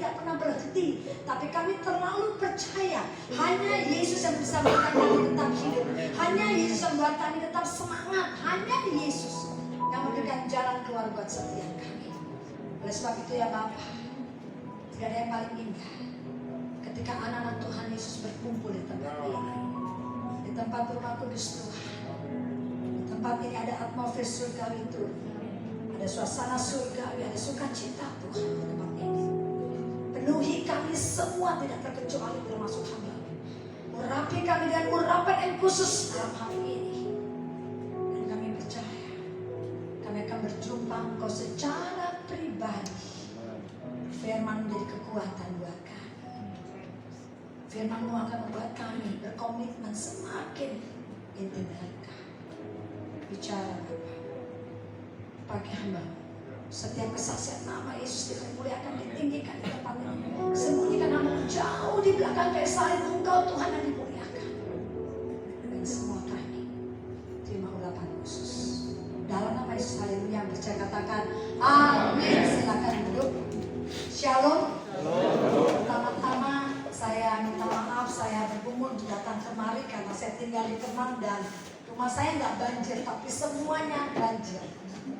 tidak pernah berhenti. Tapi kami terlalu percaya hanya Yesus yang bisa membuat kami tetap hidup. Hanya Yesus yang membuat kami tetap semangat. Hanya Yesus yang memberikan jalan keluar buat setiap kami. Oleh sebab itu ya Bapak, tidak ada yang paling indah ketika anak-anak Tuhan Yesus berkumpul di tempat ini. Di tempat rumah kudus Tuhan. Di tempat ini ada atmosfer surgawi itu. Ada suasana surgawi, ada sukacita Tuhan di tempat ini. Penuhi kami semua tidak terkecuali termasuk kami. Urapi kami dengan urapan yang khusus dalam hari ini. Dan kami percaya kami akan berjumpa Engkau secara pribadi. Firman menjadi kekuatan buat kami. Firman-Mu akan membuat kami berkomitmen semakin intim dengan Engkau. Bicara Bapak. Pakai hamba. Setiap kesaksian nama Yesus dimuliakan, ditinggikan di tempat ini. Sembunyikan nama jauh di belakang kayak salib Engkau Tuhan yang dimuliakan. Dan semua kami terima urapan khusus. Dalam nama Yesus, haleluya. Percaya katakan amin. Silakan duduk. Shalom. Pertama-tama saya minta maaf, saya bergumul datang kemari karena saya tinggal di Kemang dan rumah saya nggak banjir, tapi semuanya banjir.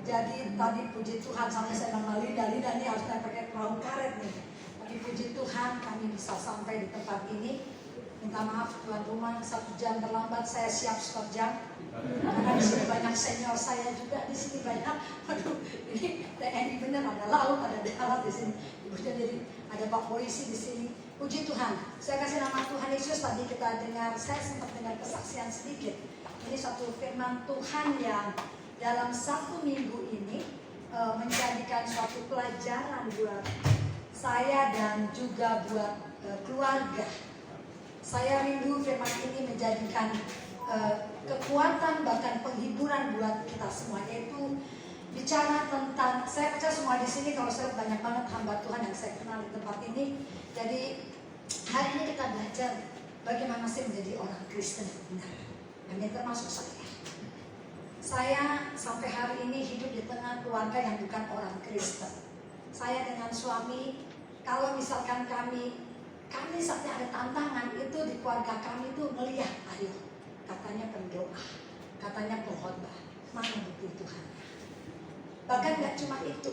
Jadi tadi puji Tuhan sampai saya nama Linda ini harusnya pakai perahu karet nih. Tapi puji Tuhan kami bisa sampai di tempat ini. Minta maaf tuan rumah 1 jam terlambat, saya siap skor jam. Karena di sini banyak senior saya juga, di sini banyak. Waduh, ini TNI bener, ada laut, ada darat di sini. Jadi ada Pak Polisi di sini. Puji Tuhan. Saya kasih nama Tuhan Yesus. Tadi kita dengar, saya sempat dengar kesaksian sedikit. Ini satu firman Tuhan yang dalam 1 minggu ini menjadikan suatu pelajaran buat saya dan juga buat keluarga. Saya rindu firman ini menjadikan kekuatan bahkan penghiburan buat kita semua, yaitu bicara tentang, saya percaya semua di sini kalau saya banyak banget hamba Tuhan yang saya kenal di tempat ini. Jadi hari ini kita belajar bagaimana sih menjadi orang Kristen yang benar. Dan ini termasuk saya. Saya sampai hari ini hidup di tengah keluarga yang bukan orang Kristen. Saya dengan suami, kalau misalkan kami saatnya ada tantangan itu di keluarga kami itu melihat, ayo, katanya pendoa, katanya pengkhotbah, mana bukti Tuhan? Bahkan gak cuma itu,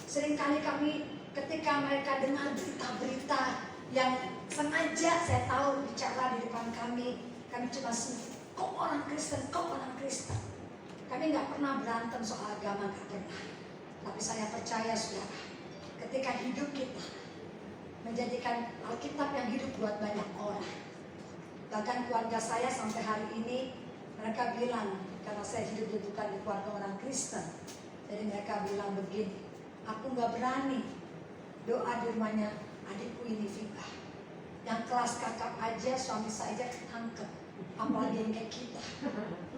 seringkali kami ketika mereka dengar berita-berita yang sengaja saya tahu bicara di depan kami cuma kok orang Kristen, kok orang Kristen. Kami nggak pernah berantem soal agama, nggak pernah. Tapi saya percaya saudara, ketika hidup kita menjadikan Alkitab yang hidup buat banyak orang. Bahkan keluarga saya sampai hari ini mereka bilang, karena saya hidup bukan di keluarga orang Kristen, jadi mereka bilang begini, aku nggak berani doa di rumahnya adikku ini Vita, yang kelas kakak aja suami saya aja ketangkep, apalagi yang kayak kita.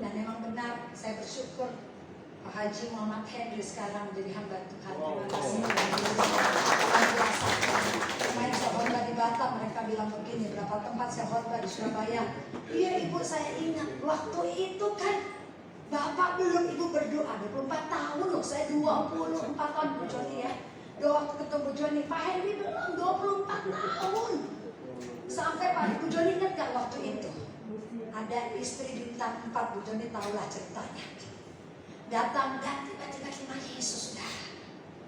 Dan memang benar, saya bersyukur Pak Haji Muhammad Henry sekarang menjadi hamba Tuhan. Terima kasih. Kemarin saya khotbah di Batam, mereka bilang begini, berapa tempat saya khotbah di Surabaya. Iya ibu, saya ingat waktu itu kan Bapak belum ibu berdoa 24 tahun loh, saya 24 tahun Bu Joni ya. Doa waktu ketemu Joni, Pak Henry belum 24 tahun. Sampai Pak Ibu Joni ingat gak waktu itu? Ada istri bintang 4, Bu Joni tahulah ceritanya. Datang dan tiba-tiba terima Yesus sudah.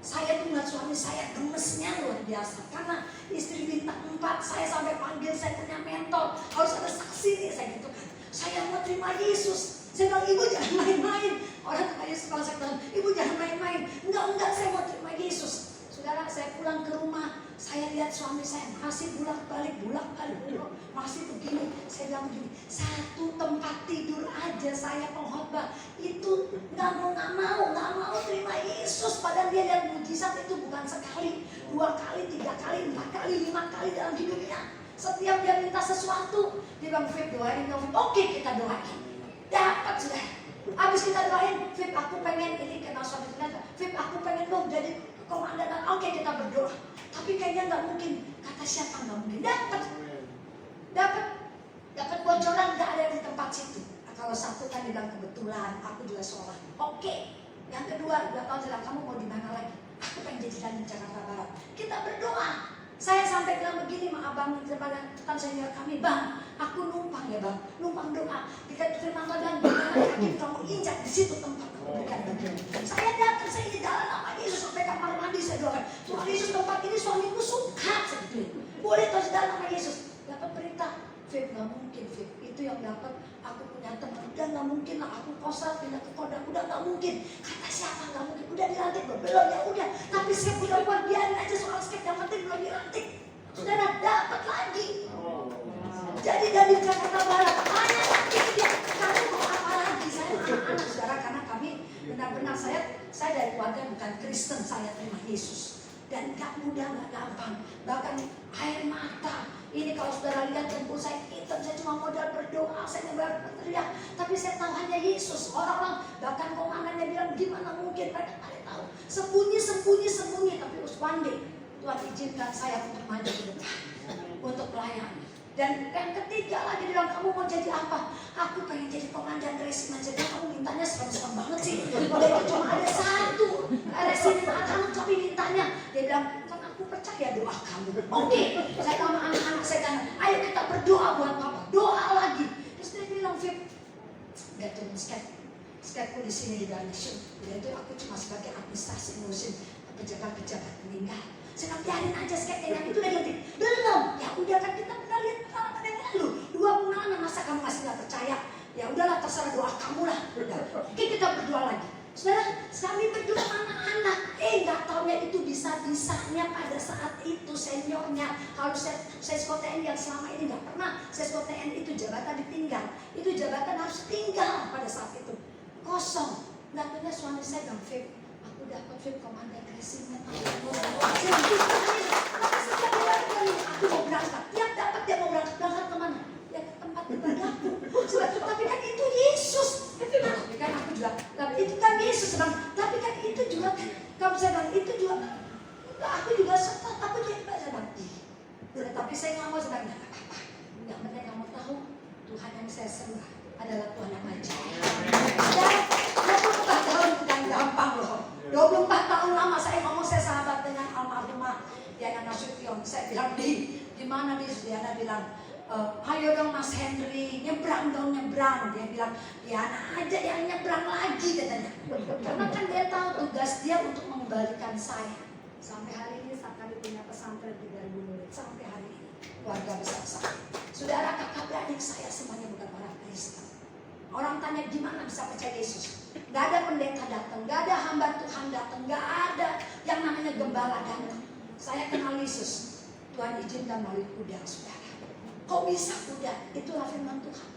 Saya tuh ngeliat suami saya gemesnya luar biasa. Karena istri bintang 4, saya sampai panggil, saya punya mentor, harus ada saksi nih, saya gitu kan. Saya mau terima Yesus. Saya bilang, ibu jangan main-main. Orang terima Yesus kalau saya bilang, ibu jangan main-main. Enggak, saya mau terima Yesus. Saudara, saya pulang ke rumah, saya lihat suami saya masih bolak-balik, masih begini. Saya bilang begini, satu tempat tidur aja saya pengkhotbah itu nggak mau terima Yesus. Padahal dia lihat mujizat itu bukan sekali, 2 kali, 3 kali, 4 kali, 5 kali dalam hidupnya. Setiap dia minta sesuatu, dia bilang, Fib doain dong. Oke, kita doain. Dapat sudah. Habis kita doain, Fib aku pengen ini, kena suami ternyata, Fib aku pengen dong jadi komandan. Oke, kita berdoa. Tapi kayaknya nggak mungkin. Kata siapa nggak mungkin? Dapat bocoran nggak ada di tempat situ. Nah, kalau satu kan bilang kebetulan, aku juga sholat. Oke. Yang kedua, 2 tahun setelah, kamu mau di mana lagi? Aku pengen jadi di Jakarta Barat. Kita berdoa. Saya sampai bilang begini sama abang kepada teman senior kami, bang, aku numpang ya bang, numpang doa. Jika firman Tuhan bilang, kaki kamu injak di situ tempat kamu berikan bagian. Saya datang, saya di jalan nama Yesus sampai kamar mandi saya doakan. Tuhan Yesus tempat ini suamiku suka sebetulnya. Boleh terus dalam nama Yesus. Dapat berita, Fit nggak mungkin Fit. Itu yang dapat aku punya teman. Udah nggak mungkin lah aku kosa pindah ke Kodam. Udah nggak mungkin. Kata siapa nggak mungkin? Udah dilantik belum ya udah. Tapi saya udah buat biarin aja soal skep yang penting belum dilantik. Saudara dapat lagi. Jadi dari Jakarta Barat hanya nanti dia. Kamu mau apa lagi? Saya anak-anak saudara karena kami benar-benar saya dari keluarga bukan Kristen, saya terima Yesus. Dan gak mudah, gak gampang. Bahkan air mata. Ini kalau saudara lihat jempol saya hitam, saya cuma modal berdoa, saya berteriak. Tapi saya tahu hanya Yesus. Orang-orang bahkan komandannya bilang gimana mungkin, mereka tidak tahu. Sembunyi. Tapi one day Tuhan izinkan saya untuk maju ke depan, untuk melayani. Dan yang ketiga lagi bilang, kamu mau jadi apa? Aku pengen jadi komandan resimen. Jadi kamu mintanya serem-serem banget sih. Udah itu cuma ada satu resimen kamu tapi mintanya. Dia bilang, kan aku percaya doa kamu. Oke, saya sama anak-anak saya kan, ayo kita berdoa buat papa. Doa lagi. Terus dia bilang, Fit, gak turun skepku di sini di Ganesha. Dan itu aku cuma sebagai administrasi ngurusin pejabat-pejabat meninggal. Saya biarin aja skepnya yang itu udah ganti. Belum, ya udah kan kita pernah lihat pengalaman yang lalu. 2 bulan masa kamu masih gak percaya? Ya udahlah terserah doa kamu lah. Udah. Oke kita berdoa lagi. Saudara, kami berdoa anak-anak. Gak taunya itu bisa-bisanya pada saat itu seniornya. Kalau Sesko TNI yang selama ini gak pernah Sesko TNI itu jabatan ditinggal. Itu jabatan harus tinggal pada saat itu. Kosong. Gak taunya suami saya bilang, Feb, aku dapat Feb komandan resimen. Aku mau berangkat. Tiap dapat dia mau berangkat kemana? Ya ke tempat ibadahku. Tapi kan itu Yesus. Tapi kan aku juga. Tapi itu kan Yesus bang. Tapi kan itu juga. Kamu saya bilang itu juga. Aku juga sempat. Aku jadi baca bang. Tapi saya nggak mau sebenarnya apa-apa. Yang penting kamu tahu Tuhan yang saya sembah adalah Tuhan yang ajaib. Dan 24 tahun bukan gampang loh. 24 tahun lama saya ngomong, saya sahabat dengan almarhumah Diana Nasution. Saya bilang, di mana nih? Diana bilang, ayo dong Mas Henry, nyebrang dong nyebrang. Dia bilang, Diana aja yang nyebrang lagi katanya. Karena kan dia tahu tugas dia untuk mengembalikan saya. Sampai hari ini saat kami punya pesantren 3.000 murid. Sampai hari ini keluarga besar saya. Saudara kakak beradik saya semuanya bukan orang Kristen. Orang tanya gimana bisa percaya Yesus? Gak ada pendeta datang, gak ada hamba Tuhan datang, gak ada yang namanya gembala datang. Saya kenal Yesus. Tuhan izinkan melalui kuda, saudara. Kok bisa kuda? Itulah firman Tuhan.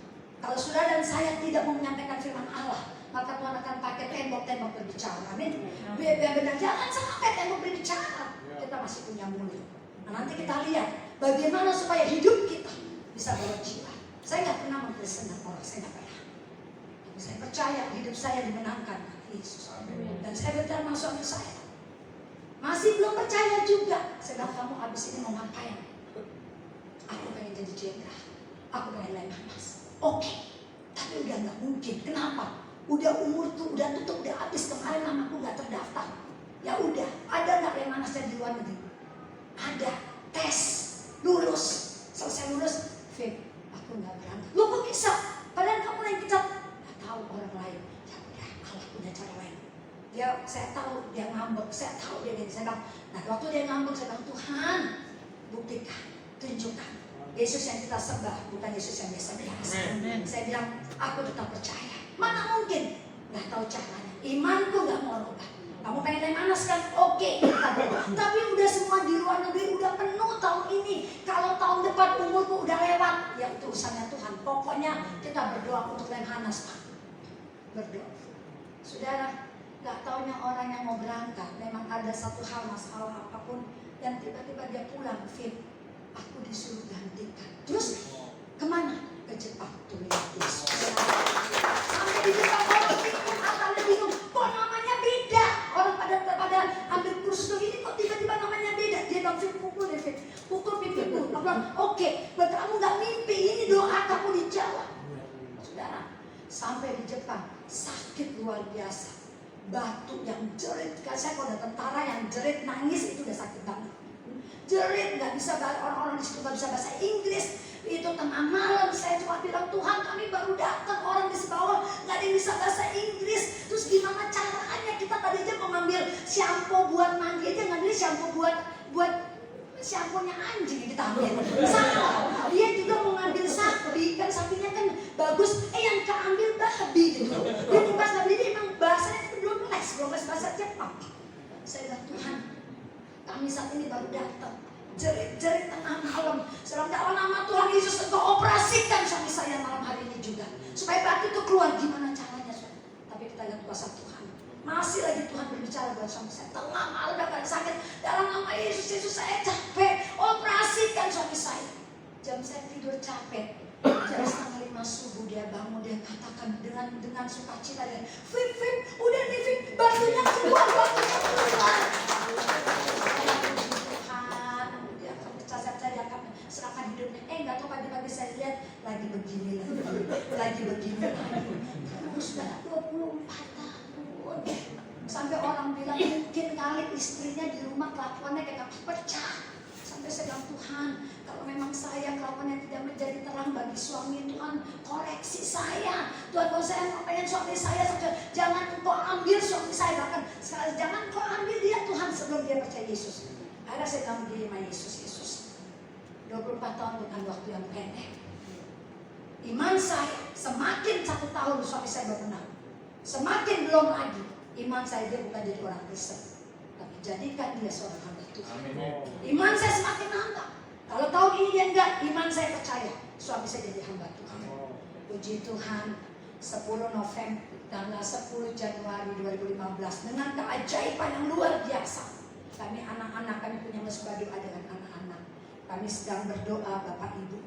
Kalau saudara dan saya tidak mau menyampaikan firman Allah, maka Tuhan akan pakai tembok-tembok berbicara. Amin. Benar, jangan sampai tembok berbicara. Kita masih punya mulut. Nah, nanti kita lihat bagaimana supaya hidup kita bisa berjiwa. Saya nggak pernah mempersenang orang, saya nggak pernah. Saya percaya hidup saya dimenangkan Yesus. Dan saya bertanya sama suami saya, masih belum percaya juga. Saya bilang, kamu habis ini mau ngapain? Aku pengen jadi jenderal, aku pengen Lemhanas. Oke, tapi udah nggak mungkin. Kenapa? Udah umur tuh udah tutup, udah habis. Kemarin namaku nggak terdaftar. Ya udah, ada nggak Lemhanas di luar negeri? Ada. Tes, lulus. Selesai lulus, Feb, aku nggak berangkat. Lo kok bisa? Padahal kamu yang kecap. Tahu orang lain, ya udah Allah punya cara lain. Saya tahu dia ngambek, saya tahu dia gini. Saya bilang, nah waktu dia ngambek saya bilang, Tuhan buktikan, tunjukkan Yesus yang kita sembah bukan Yesus yang biasa-biasa. Saya bilang, aku tetap percaya. Mana mungkin? Nggak tahu caranya. Imanku nggak mau rubah. Kamu pengen Lemhanas kan? Oke, kita berdoa. Tapi udah semua di luar negeri udah penuh tahun ini. Kalau tahun depan umurku udah lewat, ya itu urusannya Tuhan. Pokoknya kita berdoa untuk Lemhanas, Pak. Berdoa. Saudara, gak taunya orang yang mau berangkat, memang ada satu hal masalah apapun yang tiba-tiba dia pulang, Fit, aku disuruh gantikan. Terus kemana? Ke Jepang. Tuh lihat Yesus. Sampai di Jepang orang bingung, asalnya bingung. Kok namanya beda? Orang pada ambil kursus begini kok tiba-tiba namanya beda. Dia bilang, Fit, pukul deh, Fit. Pukul pipiku. Aku bilang, oke, berarti kamu gak mimpi. Ini doa kamu dijawab. Saudara, sampai di Jepang sakit luar biasa, batu yang jerit. Saya kalau ada tentara yang jerit nangis itu udah sakit banget. jerit, nggak bisa, orang-orang di situ nggak bisa bahasa Inggris. Itu tengah malam saya cuma bilang, Tuhan kami baru datang, orang di bawah nggak ada yang bisa bahasa Inggris. Terus gimana caranya? Kita tadi aja mau ngambil shampoo buat mandi aja, ngambil shampoo buat shampoo-nya anjing kita ambil. Salah. Dia juga mau ngambil sapi, kan sapinya kan bagus. Yang keambil babi gitu. Dia pas babi dia emang bahasanya belum les bahasa Jepang. Saya bilang, Tuhan, kami saat ini baru datang. Jerit-jerit tengah malam. Dalam nama Tuhan Yesus, Engkau operasikan suami saya malam hari ini juga. Supaya batu itu keluar. Gimana caranya? Tapi kita lihat kuasa Tuhan. Masih lagi Tuhan berbicara buat suami saya. Tengah malam udah sakit. Dalam nama Yesus saya capek. Operasikan suami saya. Jam saya tidur capek. Jam 4:30 subuh dia bangun, dia katakan dengan sukacita, dia Fip, udah nih Fip, batunya keluar. Tuhan, dia akan percaya, dia akan serahkan hidupnya. Nggak tahu pagi-pagi saya lihat lagi begini lagi. Kamu sudah 24 tahun. Sampai orang bilang mungkin kali istrinya di rumah kelakuannya kayak pecah. Sampai saya bilang, Tuhan, kalau memang saya kelakuannya tidak menjadi terang bagi suami, Tuhan koreksi saya. Tuhan, kalau saya mau pengen suami saya, jangan Engkau ambil suami saya, bahkan jangan Engkau ambil dia, Tuhan, sebelum dia percaya Yesus. Akhirnya saya bilang begini sama Yesus, 24 tahun bukan waktu yang pendek. Iman saya semakin 1 tahun suami saya berkenan, semakin belum lagi iman saya dia bukan jadi orang Kristen, tapi jadikan dia seorang hamba Tuhan. Iman saya semakin nambah. Kalau tahun ini dia enggak, iman saya percaya suami saya jadi hamba Tuhan. Puji Tuhan, 10 November tanggal 10 Januari 2015 dengan keajaiban yang luar biasa. Kami anak-anak, kami punya mesbah doa dengan anak-anak. Kami sedang berdoa Bapak Ibu.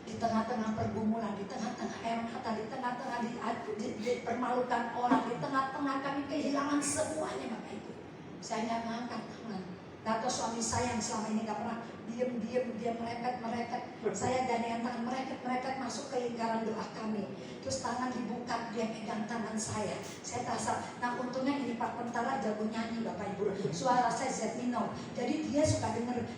Di tengah-tengah pergumulan, di tengah-tengah air mata, di tengah-tengah dipermalukan orang, di tengah-tengah kami kehilangan semuanya Bapak Ibu. Saya nggak ngangkat tangan. Atau suami saya yang selama ini nggak pernah diam merepet. Saya gandengan tangan merepet masuk ke lingkaran doa kami. Terus tangan dibuka, dia pegang tangan saya. Saya terasa, nah untungnya ini Pak Tentara jago nyanyi Bapak Ibu. Suara saya Z minor. Jadi dia suka denger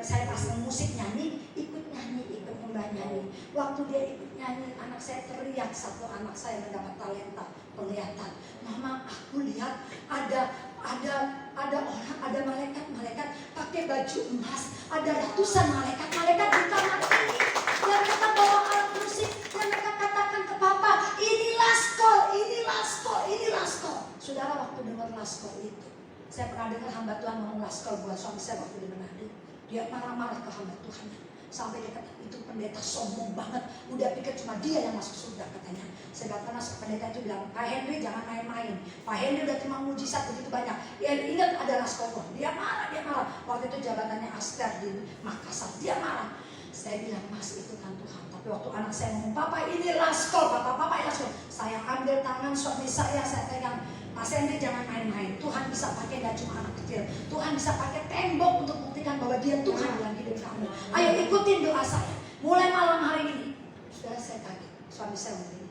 saya pasang musik nyanyi, ikut nyembah nyanyi. Waktu dia ikut nyanyi, anak saya teriak, satu anak saya mendapat talenta penglihatan. Mama, aku lihat ada orang, ada malaikat pakai baju emas, ada ratusan malaikat di kamar ini. Dan mereka bawa alat musik dan mereka katakan ke Papa, ini laskol. Saudara, waktu dengar laskol itu, saya pernah dengar hamba Tuhan ngomong laskol buat suami saya waktu di Manado. Dia marah-marah ke hamba Tuhan. Sampai dia kata, itu pendeta sombong banget. Udah pikir cuma dia yang masuk surga katanya. Saya datang masuk, pendeta itu bilang, Pak Henry jangan main-main. Pak Henry udah terima mujizat begitu banyak. Ya ingat ada laskol. Dia marah. Waktu itu jabatannya Aster di Makassar. Dia marah. Saya bilang, Mas itu kan Tuhan. Tapi waktu anak saya ngomong, Papa ini laskol. Papa ini laskol. Saya ambil tangan suami saya pegang. Mas Henry jangan main-main. Tuhan bisa pakai gak cuma anak kecil. Tuhan bisa pakai tembok untuk buktikan bahwa dia Tuhan dalam hidup kamu. Ayo ikutin doa saya. Mulai malam hari ini. Sudah saya kaget. Suami saya begini.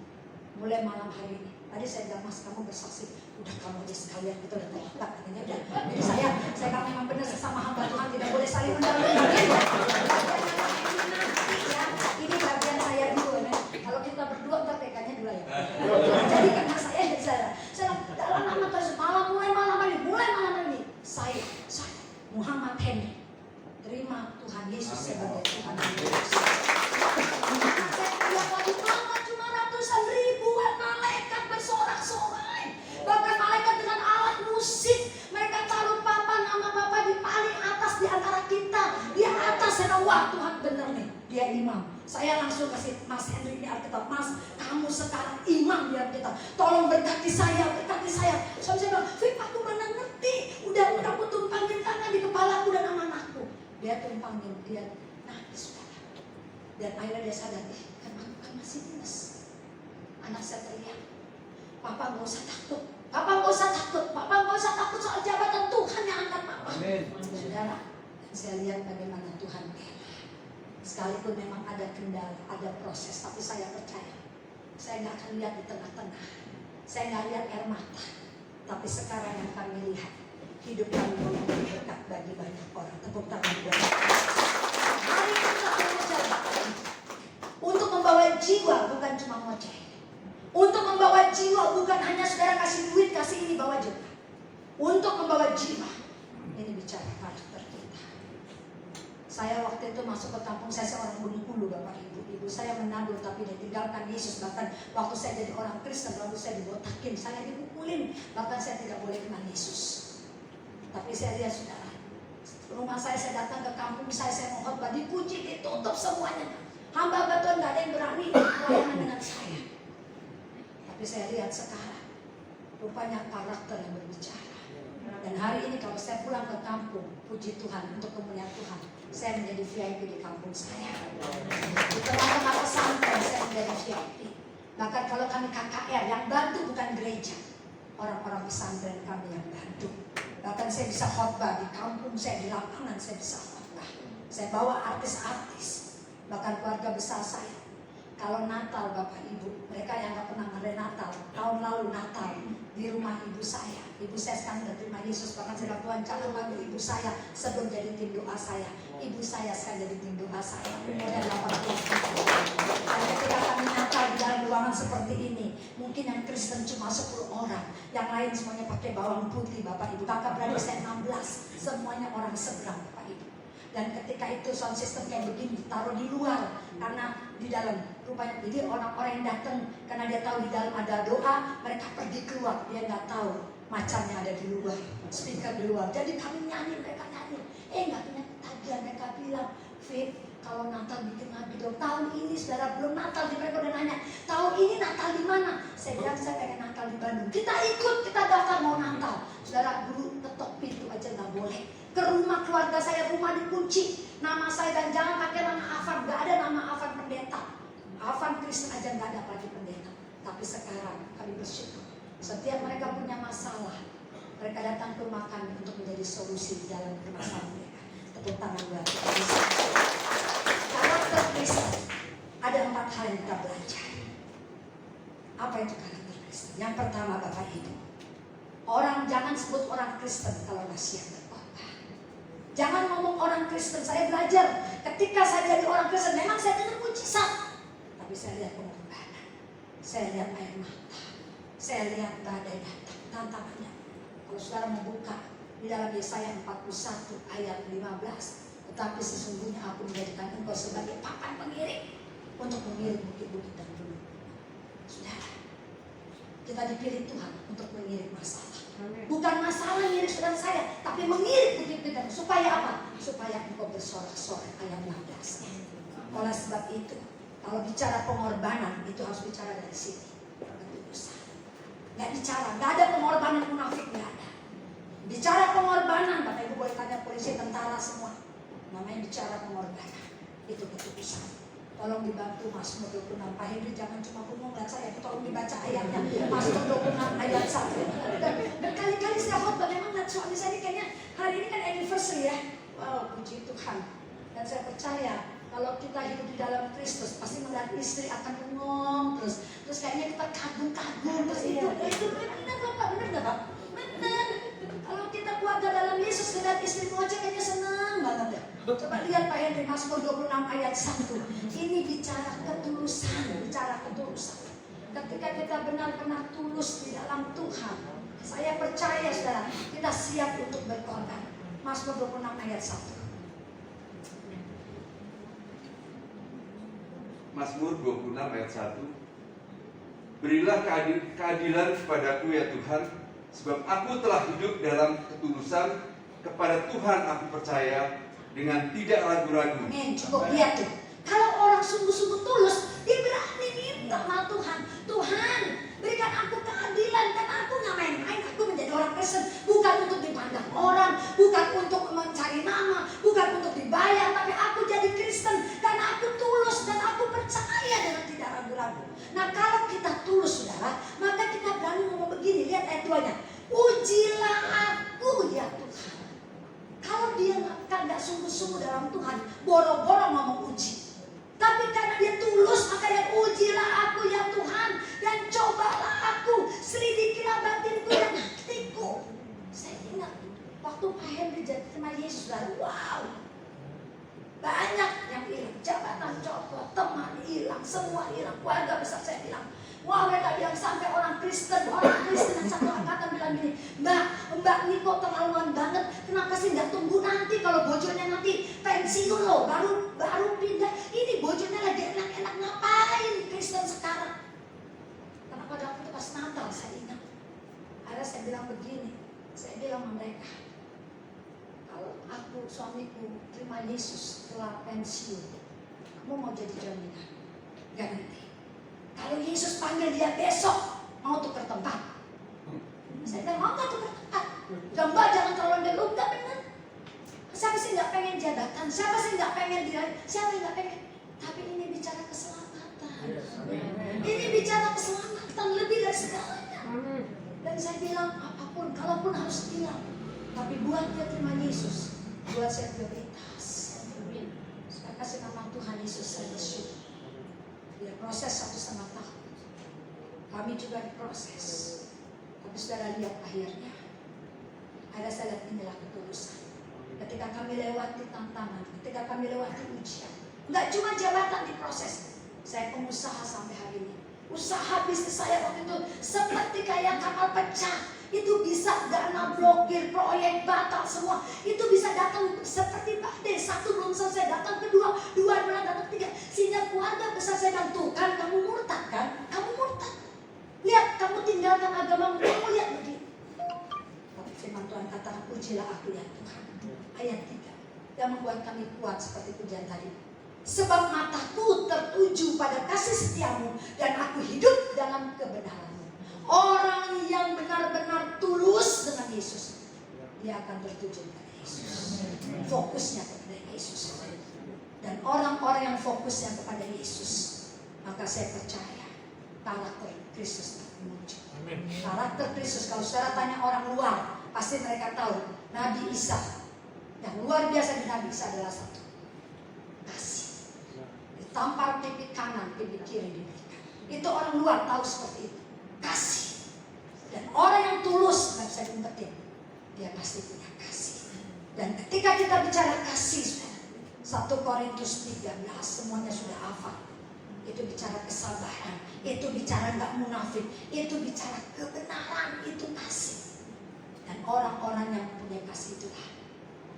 Mulai malam hari ini. Tadi saya bilang, Mas kamu bersaksi. Udah kamu aja sekalian gitu udah terlambat katanya udah. Jadi saya kan memang benar sama hamba Tuhan tidak boleh saling mendahului. Ini bagian saya dulu. Kalau kita berdua ntar TK-nya 2 ya. Jadi karena saya dalam nama Tuhan mulai malam ini saya Muhammad Henry terima Tuhan Yesus sebagai Tuhan Yesus. Saya lagi banget cuma ratusan ribuan malaikat bersorak-sorai, bahkan malaikat dengan alat musik. Mereka taruh nama Papa di paling atas di antara kita, di atas. Saya tahu, wah Tuhan bener nih, dia imam. Saya langsung kasih Mas Henry ini Alkitab. Mas, kamu sekarang imam di Alkitab. Tolong berkati saya. Suami saya bilang, Fip, aku mana ngerti. Udah aku tumpangin tangan di kepalaku dan anak-anakku. Dia tumpangin, dia nangis saudara. Dan akhirnya dia sadar, kan aku kan masih minus. Anak saya teriak, Papa gak usah takut. Papa gak usah takut soal jabatan Tuhan yang angkat Papa. Saudara, saya lihat bagaimana Tuhan rela. Sekalipun memang ada kendala, ada proses, tapi saya percaya. Saya gak akan lihat di tengah-tengah. Saya gak lihat air mata. Tapi sekarang yang kami lihat, hidup kami boleh berkat bagi banyak orang. Tepuk tangan buat mari kita belajar untuk membawa jiwa, bukan cuma ngoceh. Untuk membawa jiwa bukan hanya saudara kasih duit, kasih ini, bawa juga. Untuk membawa jiwa, ini bicara karakter kita. Saya waktu itu masuk ke kampung, saya seorang Bengkulu Bapak Ibu. Ibu saya menabur tapi ditinggalkan Yesus. Bahkan waktu saya jadi orang Kristen, lalu saya dibotakin, saya dipukulin. Bahkan saya tidak boleh kenal Yesus. Tapi saya lihat saudara, rumah saya datang ke kampung saya mau khotbah, dikunci, ditutup semuanya. Hamba Tuhan gak ada yang berani pelayanan dengan saya. Tapi saya lihat sekarang, rupanya karakter yang berbicara. Dan hari ini kalau saya pulang ke kampung, puji Tuhan, untuk kemuliaan Tuhan, saya menjadi VIP di kampung saya. Di tengah-tengah pesantren saya menjadi VIP. Bahkan kalau kami KKR, yang bantu bukan gereja, orang-orang pesantren kami yang bantu. Bahkan saya bisa khotbah di kampung saya, di lapangan saya bisa khotbah. Saya bawa artis-artis, bahkan keluarga besar saya. Kalau Natal Bapak Ibu, mereka yang gak pernah ngadain Natal, tahun lalu Natal di rumah ibu saya. Ibu saya sekarang sudah terima Yesus, bahkan saya Tuhan calon lagu ibu saya sebelum jadi tim doa saya. Ibu saya sekarang jadi tim doa saya. Umurnya 80 tahun. Dan ketika kami Natal di dalam ruangan seperti ini, mungkin yang Kristen cuma 10 orang, yang lain semuanya pakai bawang putih Bapak Ibu. Kakak beradik saya 16, semuanya orang seberang Bapak Ibu. Dan ketika itu sound system kayak begini ditaruh di luar, karena di dalam rupanya jadi orang-orang yang datang karena dia tahu di dalam ada doa, mereka pergi keluar, dia nggak tahu macannya ada di luar, speaker di luar. Jadi kami nyanyi, mereka nyanyi, nggak punya ketagihan. Mereka bilang, Fit, kalau Natal bikin lagi dong. Tahun ini saudara belum Natal, mereka udah nanya, tahun ini Natal di mana? Saya bilang saya pengen Natal di Bandung. Kita ikut, kita daftar mau Natal. Saudara, guru ketok pintu aja nggak boleh. Ke rumah keluarga saya, rumah dikunci, nama saya, dan jangan pakai nama Afan, gak ada nama Afan pendeta. Afan Kristen aja gak ada lagi pendeta. Tapi sekarang kami bersyukur, setiap mereka punya masalah, mereka datang ke rumah kami untuk menjadi solusi di dalam permasalahan mereka. Tepuk tangan buat kita. Karakter Kristen, ada 4 hal yang kita belajar. Apa itu karakter Kristen? Yang pertama Bapak Ibu, orang jangan sebut orang Kristen kalau nasihat. Jangan ngomong orang Kristen. Saya belajar ketika saya jadi orang Kristen, memang saya dengar mujizat, tapi saya lihat pengorbanan, saya lihat air mata, saya lihat badai datang, tantangannya. Kalau saudara membuka di dalam Yesaya 41 ayat 15, tetapi sesungguhnya aku menjadikan engkau sebagai papan pengiring untuk mengiring bukit-bukit dan gunung. Saudara, kita dipilih Tuhan untuk mengiring masalah. Bukan masalah ngiring saudara saya, tapi mengiring bukit-bukit. Supaya apa? Supaya engkau bersorak-sorai, ayat 16. Oleh sebab itu, kalau bicara pengorbanan, itu harus bicara dari sini. Ketulusan. Gak bicara, gak ada pengorbanan munafik, gak ada. Bicara pengorbanan, Bapak Ibu boleh tanya polisi, tentara semua. Namanya bicara pengorbanan, itu ketulusan. Tolong dibantu Mazmur 26. Pak Henry jangan cuma ngomong lihat saya, tolong dibaca ayatnya. Mazmur 26 ayat 1. Dan berkali-kali saya khotbah, memang lihat suami saya ini kayaknya hari ini kan anniversary ya. Wow, puji Tuhan. Dan saya percaya kalau kita hidup di dalam Kristus, pasti melihat istri akan bengong terus. Terus kayaknya kita kagum-kagum terus itu benar Bapak, benar nggak Pak? Benar. Kalau kita keluarga dalam Yesus, lihat istri ngoceh kayaknya senang banget ya. Coba lihat Pak Henry, Mazmur 26 ayat 1. Ini bicara ketulusan, bicara ketulusan. Ketika kita benar-benar tulus di dalam Tuhan, saya percaya saudara, kita siap untuk berkorban. Mazmur 26 ayat 1. Mazmur 26 ayat 1. Berilah keadilan kepadaku ya Tuhan, sebab aku telah hidup dalam ketulusan. Kepada Tuhan aku percaya dengan tidak ragu-ragu. Amin. Cukup lihat tuh. Kalau orang sungguh-sungguh tulus, dia berani minta sama Tuhan. Tuhan, berikan aku keadilan, karena aku nggak main-main. Aku menjadi orang Kristen bukan untuk dipandang orang, bukan untuk mencari nama, bukan untuk dibayar, tapi aku jadi Kristen karena aku tulus dan aku percaya dengan tidak ragu-ragu. Nah, kalau kita tulus, saudara, maka kita berani ngomong begini. Lihat ayat 2-nya. Ujilah aku ya Tuhan. Kalau dia nggak sungguh-sungguh dalam Tuhan, boro-boro ngomong uji. Tapi karena dia tulus, maka dia ujilah aku ya Tuhan, dan cobalah aku, selidikilah batinku dan hatiku. Saya ingat waktu Pak Henry jadi terima Yesus, wow, banyak yang hilang, jabatan copot, teman hilang, semua hilang, keluarga besar saya hilang. Wah, mereka bilang sampai orang Kristen yang satu angkatan bilang gini, Mbak Niko terlaluan banget, kenapa sih nggak tunggu nanti kalau bojonya nanti pensiun loh, baru pindah. Ini bojonya lagi enak-enak, ngapain Kristen sekarang? Karena pada waktu itu pas Natal saya ingat, ada saya bilang begini, saya bilang sama mereka, kalau aku suamiku terima Yesus setelah pensiun, kamu mau jadi jaminan? Gak nanti. Kalau Yesus panggil dia besok, mau tukar tempat? Saya bilang, mau gak tukar tempat? Mbak jangan terlalu dulu, gak benar. Siapa sih gak pengen jabatan? Siapa sih gak pengen diraih? Siapa yang gak pengen? Tapi ini bicara keselamatan. Ini bicara keselamatan lebih dari segalanya. Dan saya bilang, apapun, kalaupun harus hilang, tapi buat dia terima Yesus, buat saya prioritas. Saya kasih nama Tuhan Yesus, saya bersyukur. Dia proses 1,5 tahun. Kami juga diproses. Tapi saudara lihat akhirnya. Ada saya lihat inilah ketulusan. Ketika kami lewati tantangan, ketika kami lewati ujian. Enggak cuma jabatan diproses. Saya pengusaha sampai hari ini. Usaha bisnis saya waktu itu seperti kayak kapal pecah. Itu bisa dana blokir, proyek batal semua. Itu bisa datang seperti badai. Satu belum selesai, datang kedua, dua datang ketiga. Sehingga keluarga besar saya bilang, tuh kan kamu murtad kan? Kamu murtad. Lihat, kamu tinggalkan agamamu, kamu lihat begini. Tapi firman Tuhan kata, pujilah aku ya Tuhan. Ayat 3. Yang membuat kami kuat seperti pujian tadi. Sebab mataku tertuju pada kasih setiamu, dan aku hidup dalam kebenaran. Orang yang benar-benar tulus dengan Yesus, dia akan tertuju kepada Yesus. Fokusnya kepada Yesus. Dan orang-orang yang fokusnya kepada Yesus, maka saya percaya karakter Kristus akan muncul. Karakter Kristus, kalau saudara tanya orang luar, pasti mereka tahu Nabi Isa. Yang luar biasa di Nabi Isa adalah satu, kasih. Ditampar pipi kanan, pipi kiri diberikan. Itu orang luar tahu seperti itu. Kasih. Dan orang yang tulus, nggak bisa diumpetin, dia pasti punya kasih. Dan ketika kita bicara kasih, 1 Korintus 13 semuanya sudah hafal. Itu bicara kesabaran, itu bicara nggak munafik, itu bicara kebenaran, itu kasih. Dan orang-orang yang punya kasih itulah,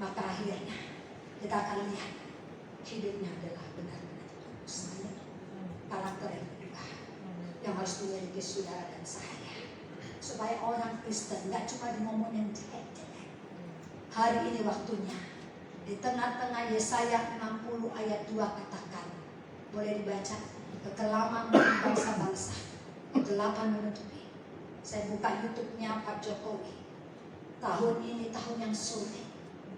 maka akhirnya kita akan lihat hidupnya adalah benar-benar tulus. Karakter yang kedua yang harus dimiliki saudara dan saya, supaya orang Kristen nggak cuma ngomongin jelek-jelek. Hari ini waktunya, di tengah-tengah Yesaya 60 ayat 2 katakan, boleh dibaca, kekelaman bangsa-bangsa, kegelapan menutupi. Saya buka YouTube-nya Pak Jokowi. Tahun ini tahun yang sulit,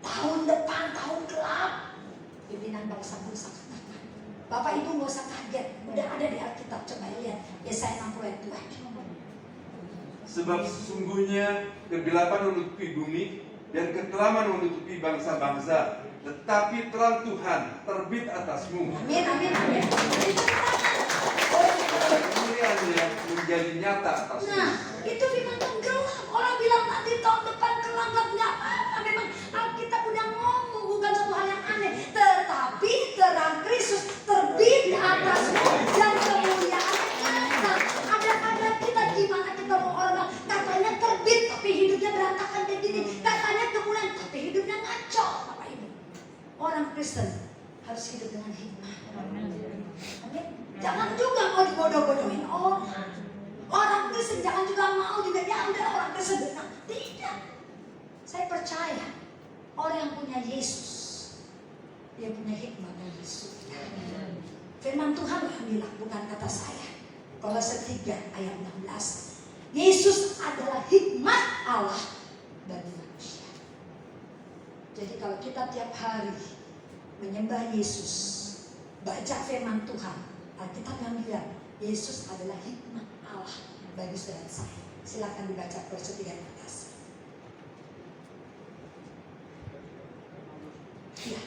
tahun depan tahun gelap. Pimpinan bangsa-bangsa katakan, Bapak Ibu nggak usah kaget, udah ada di Alkitab, coba lihat Yesaya 60 ayat 2. Sebab sesungguhnya kegelapan menutupi bumi dan kekelaman menutupi bangsa-bangsa, tetapi terang Tuhan terbit atasmu. Amin, amin, amin. Kemuliaan yang menjadi nyata atasmu. Nah, itu firman Tuhan gelap. Orang bilang nanti tahun depan gelap, nggak apa-apa. Memang Alkitab udah ngomong, bukan satu hal yang aneh. Tetapi terang Kristus terbit di atasmu dan kemuliaannya nyata. Ada kita gimana kita mau orang katanya terbit tapi hidupnya berantakan kayak gini. Katanya kemuliaan tapi hidupnya ngaco, Bapak Ibu. Orang Kristen harus hidup dengan hikmah. Amin. Jangan juga mau dibodoh-bodohin orang. Orang Kristen jangan juga mau juga ya udah orang Kristen benar. Tidak. Saya percaya orang yang punya Yesus, dia punya hikmah dan Yesus. Firman Tuhan yang bilang, bukan kata saya. Kolose 3 ayat 16. Yesus adalah hikmat Allah bagi manusia. Jadi kalau kita tiap hari menyembah Yesus, baca firman Tuhan, Alkitab yang bilang Yesus adalah hikmat Allah bagi saudara saya. Silakan dibaca Kolose 3 ayat 16. Ya.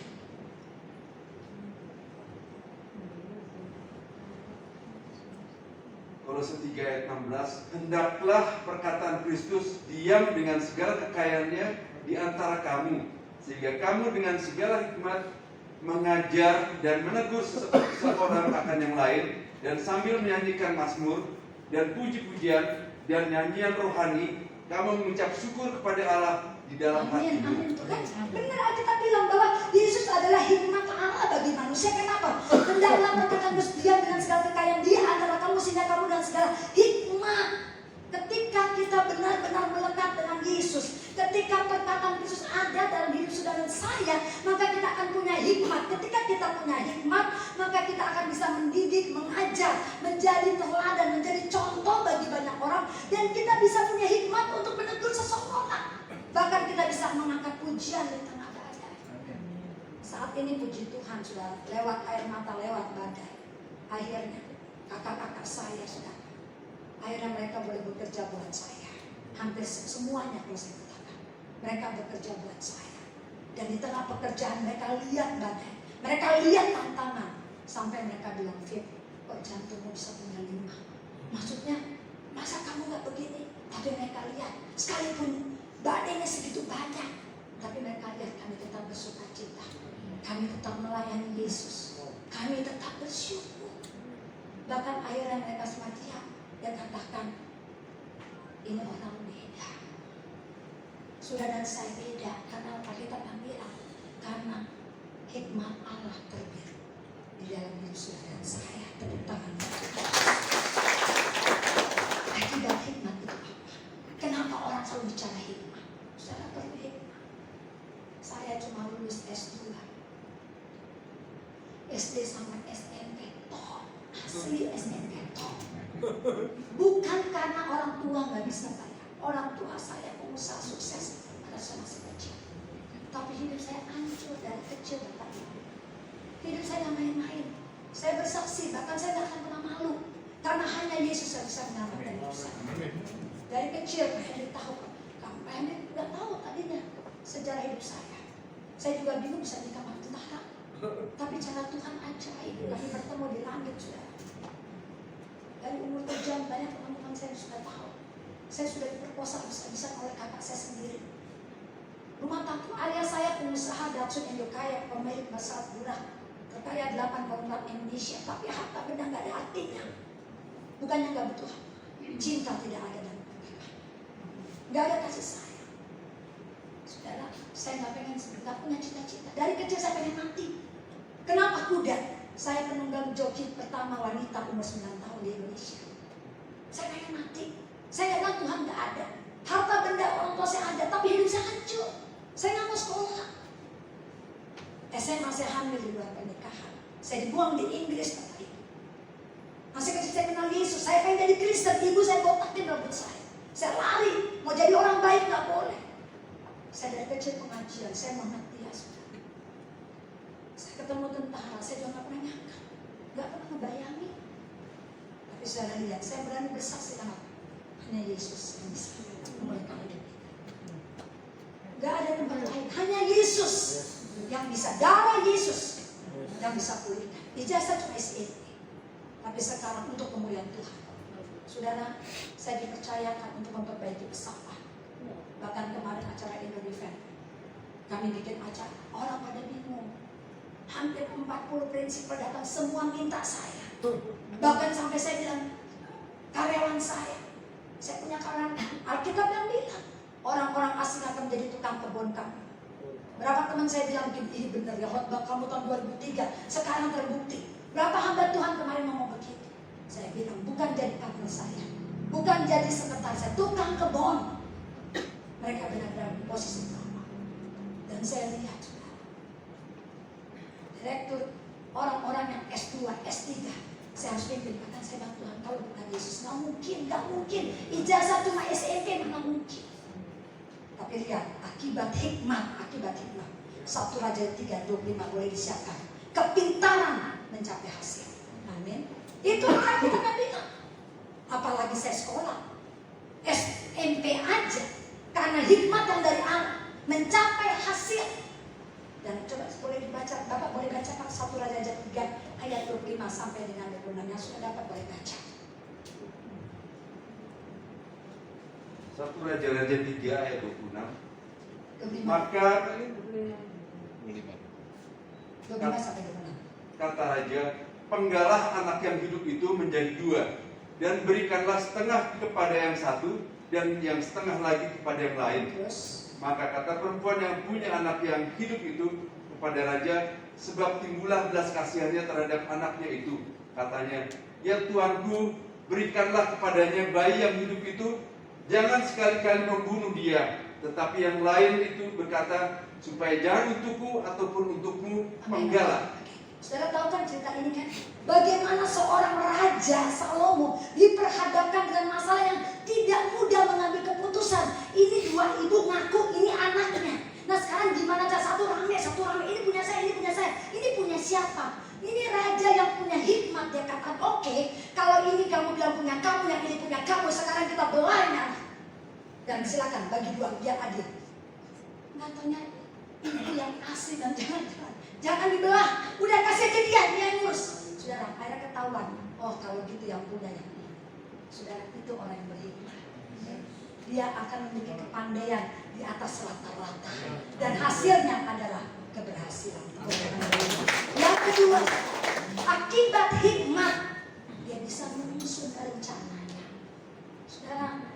Kolose 3 ayat 16, hendaklah perkataan Kristus diam dengan segala kekayaannya di di antara kamu, sehingga kamu dengan segala hikmat mengajar dan menegur seseorang akan yang lain, dan sambil menyanyikan mazmur dan puji-pujian dan nyanyian rohani, kamu mengucap syukur kepada Allah di dalam hatimu. Amin. Itu kan benar kita bilang bahwa Yesus adalah hikmat Allah bagi manusia. Kenapa? Hendaklah perkataan diam dengan segala kekayaan di antara kamu, sehingga kamu dengan segala hikmat. Ketika kita benar-benar melekat dengan Yesus, ketika perkataan Yesus ada dalam hidup saudara dan saya, maka kita akan punya hikmat. Ketika kita punya hikmat, maka kita akan bisa mendidik, mengajar, menjadi teladan, menjadi contoh bagi banyak orang, dan kita bisa punya hikmat untuk menegur seseorang. Bahkan kita bisa mengangkat pujian di tengah badai. Saat ini puji Tuhan sudah lewat air mata, lewat badai. Akhirnya kakak-kakak saya sudah, akhirnya mereka boleh bekerja buat saya. Hampir semuanya kalau saya katakan, mereka bekerja buat saya. Dan di tengah pekerjaan mereka lihat badai, mereka lihat tantangan, sampai mereka bilang, Fit, kok jantungmu bisa punya 5? Maksudnya, masa kamu gak begini? Tapi mereka lihat, sekalipun badainya segitu banyak, tapi mereka lihat kami tetap bersuka cita, kami tetap melayani Yesus, kami tetap bersyukur. Bahkan akhirnya mereka semacam dia katakan, ini orang beda. Saudara dan saya beda, karena kita bilang, karena hikmat Allah terbit di dalam hidup saudara dan saya. Tepuk tangan. Akibat hikmat itu apa? Kenapa orang selalu bicara hikmat? Saudara perlu hikmat. Saya cuma lulus S2, SD sampai SMP, toh asli SMP toh. Bukan karena orang tua nggak bisa bayar. Orang tua saya pengusaha sukses pada saya masih kecil. Tapi hidup saya hancur dari kecil, Bapak Ibu. Hidup saya nggak main-main. Saya bersaksi, bahkan saya nggak akan pernah malu, karena hanya Yesus yang bisa menyelamatkan hidup saya. Dari kecil, Pak Henry tahu. Pak Henry nggak tahu tadinya sejarah hidup saya. Saya juga bingung bisa nikah sama tentara. Tapi cara Tuhan ajaib. Kami bertemu di langit, saudara. Dari umur terjang, banyak teman-teman saya sudah tahu. Saya sudah diperkosa bisa oleh kakak saya sendiri. Rumah tangga ayah saya pengusaha Datsun Indokaya, pemilik masalah murah, terkaya 8 kontrak Indonesia. Tapi harta benda nggak ada artinya. Bukannya nggak butuh, cinta tidak ada dalam mereka. Nggak ada kasih sayang. Saudara, saya nggak pengen, nggak punya cita-cita. Dari kecil saya pengen mati. Kenapa kuda? Saya penunggang joki pertama wanita umur 9 tahun di Indonesia. Saya pengen mati. Saya nggak tahu Tuhan nggak ada. Harta benda orang tua saya ada, tapi hidup saya hancur. Saya nggak mau sekolah. SMA saya hamil di luar pernikahan. Saya dibuang di Inggris, Bapak Ibu. Masih kecil saya kenal Yesus. Saya pengen jadi Kristen. Ibu saya botakin rambut saya. Saya lari. Mau jadi orang baik nggak boleh. Saya dari kecil pengajian. Saya mengerti ya, saudara. Saya ketemu tentara. Saya juga nggak pernah nyangka, nggak pernah ngebayangin. Tapi saudara lihat, saya berani bersaksi karena hanya Yesus yang bisa memulihkan hidup kita. Gak ada tempat lain, hanya Yesus yang bisa. Darah Yesus yang bisa pulihkan. Ijazah cuma SET, tapi sekarang untuk kemuliaan Tuhan. Saudara, saya dipercayakan untuk memperbaiki pesawat. Bahkan kemarin acara Indodefense, kami bikin acara, orang pada bingung. Hampir 40 prinsipal datang, semua minta saya. Bahkan sampai saya bilang, karyawan saya punya karyawan, Alkitab yang bilang orang-orang asing akan menjadi tukang kebun kamu. Berapa teman saya bilang, ini benar ya, khotbah kamu tahun 2003, sekarang terbukti. Berapa hamba Tuhan kemarin ngomong begitu. Saya bilang, bukan jadi partner saya, bukan jadi sekretaris saya, tukang kebun. Mereka benar-benar di posisi utama. Dan saya lihat, direktur, orang-orang yang S2, S3, saya harus pimpin. Bahkan saya bilang, Tuhan, kalau bukan Yesus, gak mungkin. Ijazah cuma SMP, mana mungkin. Tapi lihat, akibat hikmat. 1 Raja 3:25 boleh disiapkan. Kepintaran mencapai hasil. Amin. Itu kan kita kan bilang. Apalagi saya sekolah, SMP aja. Karena hikmat yang dari Allah, mencapai hasil. Dan coba boleh dibaca, Bapak boleh baca Pak 1 Raja 3 ayat 25 sampai dengan 26 yang sudah dapat boleh baca. 1 Raja 3 ayat 26. Maka 25 sampai 26. kata raja, penggalah anak yang hidup itu menjadi 2, dan berikanlah setengah kepada yang satu dan yang setengah lagi kepada yang lain. Terus Maka kata perempuan yang punya anak yang hidup itu kepada raja, sebab timbullah belas kasihannya terhadap anaknya itu. Katanya, ya Tuanku, berikanlah kepadanya bayi yang hidup itu, jangan sekali-kali membunuh dia. Tetapi yang lain itu berkata, supaya jangan untukku ataupun untukmu penggalah. Saudara tahu kan cerita ini kan? Bagaimana seorang raja Salomo diperhadapkan dengan masalah yang tidak mudah mengambil keputusan. Ini 2 ibu ngaku ini anaknya. Nah sekarang gimana cara satu rame, ini punya saya, ini punya siapa? Ini raja yang punya hikmat. Dia katakan oke, kalau ini kamu bilang punya kamu, yang ini punya kamu, sekarang kita belanya. Dan silakan bagi 2 biar adil. Nggak taunya itu yang asli dan jangan dibelah. Udah kasih ke dia yang ngurus. Saudara, akhirnya ketahuan. Oh kalau gitu yang punya yang ini. Saudara, itu orang yang berhikmat. Dia akan memiliki kepandaian di atas rata-rata. Dan hasilnya adalah keberhasilan. Yang kedua, akibat hikmat, dia bisa menyusun rencananya. Saudara,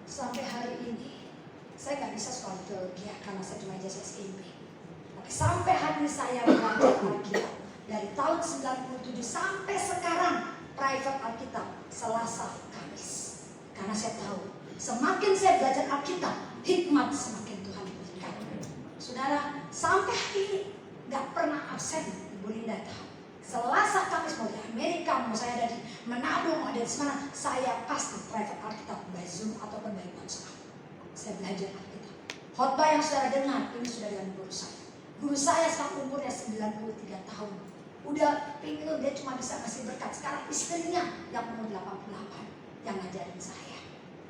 sampai hari ini saya nggak bisa sekolah teologi karena saya cuma ijazah SMP. Tapi sampai hari ini saya belajar Alkitab dari tahun 97 sampai sekarang private Alkitab Selasa Kamis. Karena saya tahu semakin saya belajar Alkitab, hikmat semakin Tuhan berikan. Saudara, sampai hari ini nggak pernah absen. Ibu Linda tahu. Selasa Kamis mau di Amerika, mau saya ada di Manado, mau ada di mana, saya pasti private Alkitab by Zoom ataupun by WhatsApp. Saya belajar Alkitab. Khotbah yang saudara dengar ini sudah dengan guru saya. Guru saya sekarang umurnya 93 tahun. Udah pinggul dia cuma bisa kasih berkat. Sekarang istrinya yang umur 88 yang ngajarin saya.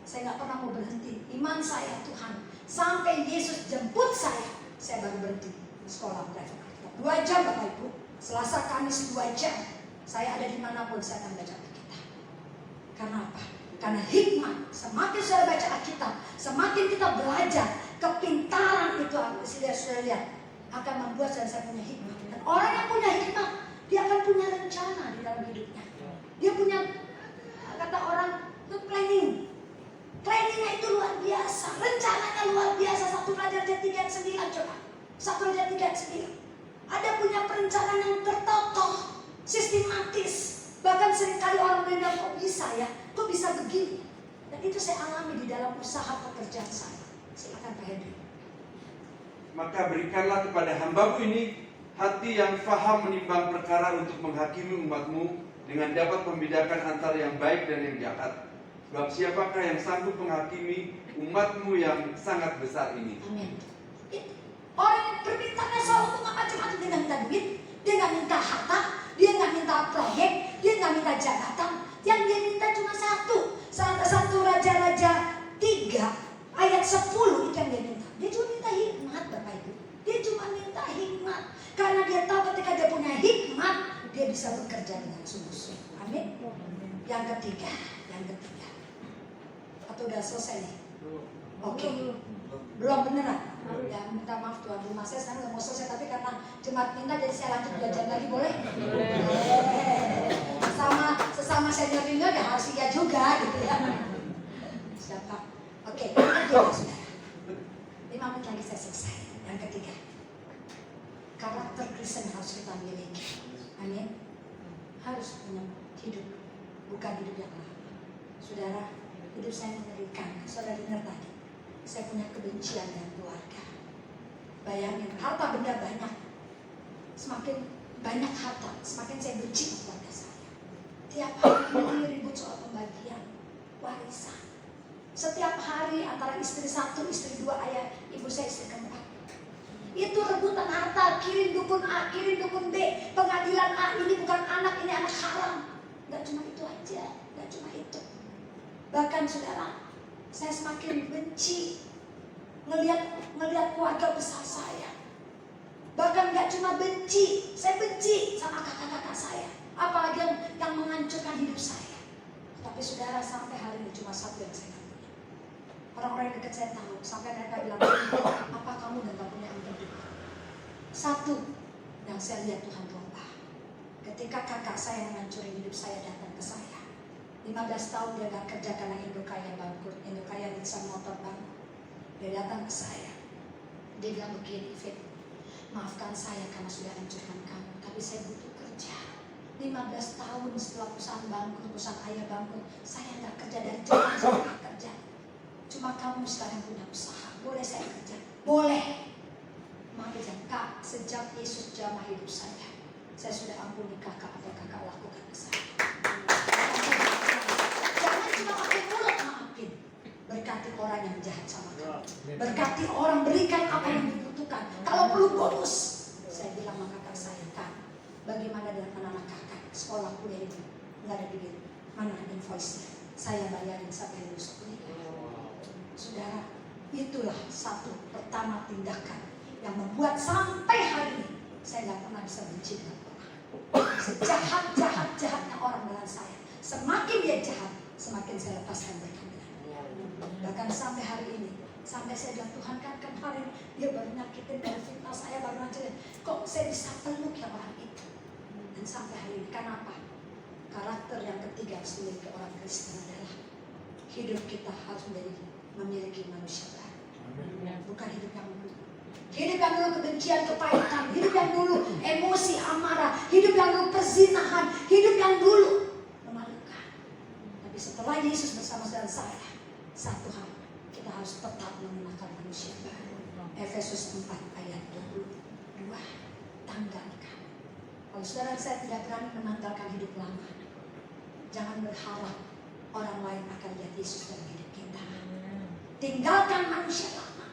Saya nggak pernah mau berhenti. Iman saya Tuhan. Sampai Yesus jemput saya baru berhenti sekolah private Alkitab. 2 jam Bapak Ibu. Selasa Kamis 2 jam. Saya ada dimanapun saya akan baca Alkitab. Karena apa? Karena hikmat. Semakin saya baca Alkitab, semakin kita belajar, kepintaran itu sudah lihat akan membuat saya punya hikmat. Dan orang yang punya hikmat, dia akan punya rencana di dalam hidupnya. Dia punya, kata orang, planning. Planningnya itu luar biasa, rencananya luar biasa. 1 Raja 3:9 coba. 1 Raja 3:9. Ada punya perencanaan yang tertotoh, sistematis. Bahkan seringkali orang bilang, kok bisa ya? Kok bisa begini? Dan itu saya alami di dalam usaha pekerjaan saya. Silakan Pak Henry. Maka berikanlah kepada hambamu ini hati yang faham menimbang perkara untuk menghakimi umatmu dengan dapat membedakan antara yang baik dan yang jahat. Sebab siapakah yang sanggup menghakimi umatmu yang sangat besar ini? Amin. Orang yang permintaannya selalu macam-macam. Dia nggak minta duit, dia nggak minta harta, dia nggak minta proyek, dia nggak minta jabatan. Yang dia minta cuma satu. 1 Raja-Raja 3 ayat 10 itu yang dia minta. Dia cuma minta hikmat Bapak Ibu. Dia cuma minta hikmat. Karena dia tahu ketika dia punya hikmat, dia bisa bekerja dengan sungguh-sungguh. Amin. Yang ketiga. Atau udah selesai nih? Oke. Belum beneran? Ya minta maaf Tuhan rumah saya sekarang nggak mau selesai, tapi karena jemaat minta jadi saya lanjut 2 jam lagi boleh? Sesama senior ya harus iya juga gitu ya. Siapa? Oke, yang ketiga saudara. 5 menit lagi saya selesai. Yang ketiga, karakter Kristen harus kita miliki. Amin. Harus punya hidup, bukan hidup yang lama. Saudara, hidup saya mengerikan. Saudara dengar tadi, saya punya kebencian dengan keluarga. Bayangin, harta benda banyak. Semakin banyak harta, semakin saya benci keluarga saya. Tiap hari ribut soal pembagian warisan. Setiap hari antara istri 1, istri 2, ayah, ibu saya istri keempat. Itu rebutan harta, kirim dukun A, kirim dukun B, pengadilan A, ini bukan anak, ini anak haram. Gak cuma itu aja, gak cuma itu. Bahkan saudara, saya semakin benci ngelihat keluarga besar saya. Bahkan gak cuma benci, saya benci sama kakak-kakak saya. Apalagi yang menghancurkan hidup saya. Tapi saudara, sampai hari ini cuma satu yang saya punya. orang-orang yang dekat saya tahu. Sampai mereka bilang, apa kamu dan kamu yang berdua? Satu yang saya lihat Tuhan rubah. Ketika kakak saya yang hancurin hidup saya datang ke saya. 15 tahun dia gak kerja karena Indo kaya bangkrut. Indo kaya bisa motor bangkrut. Dia datang ke saya. Dia bilang begini, Fit, maafkan saya karena sudah hancurkan kamu. Tapi saya butuh kerja. 15 tahun setelah perusahaan bangkrut, perusahaan ayah bangkrut, saya gak kerja dari zaman saya gak kerja. Cuma kamu sekarang punya usaha. Boleh saya kerja? Boleh. Maka bilang, Kak, sejak Yesus jamah hidup saya sudah ampuni kakak apa yang kakak lakukan ke saya. Jangan cuma pakai mulut maafin. Berkati orang yang jahat sama kamu. Berkati orang, berikan apa yang dibutuhkan. Kalau perlu bonus. Saya bilang sama kakak saya, Kak, bagaimana dengan anak-anak kakak? Sekolah kuliah itu nggak ada duit. Mana invoice-nya? Saya bayarin sampai lulus kuliah. Saudara, itulah satu pertama tindakan yang membuat sampai hari ini saya nggak pernah bisa benci dengan orang. Sejahat-jahatnya orang dengan saya, semakin dia jahat, semakin saya lepaskan mereka dengan dia. Bahkan sampai hari ini, sampai saya bilang, Tuhan kan kemarin dia baru nyakitin dari fitnah saya, baru nyakitin, kok saya bisa peluk ya orang itu. Dan sampai hari ini, kenapa? Karakter yang ketiga harus dimiliki orang Kristen adalah hidup kita harus memiliki manusia baru. Bukan hidup yang dulu. Hidup yang dulu kebencian, kepahitan. Hidup yang dulu emosi, amarah. Hidup yang dulu perzinahan. Hidup yang dulu memalukan. Tapi setelah Yesus bersama dengan saya, satu hal, kita harus tetap menggunakan manusia baru. Efesus 4 ayat 22. Tanggalkan. Kalau saudara saya tidak berani menanggalkan hidup lama, jangan berharap orang lain akan lihat Yesus dalam hidup kita. Tinggalkan manusia lama.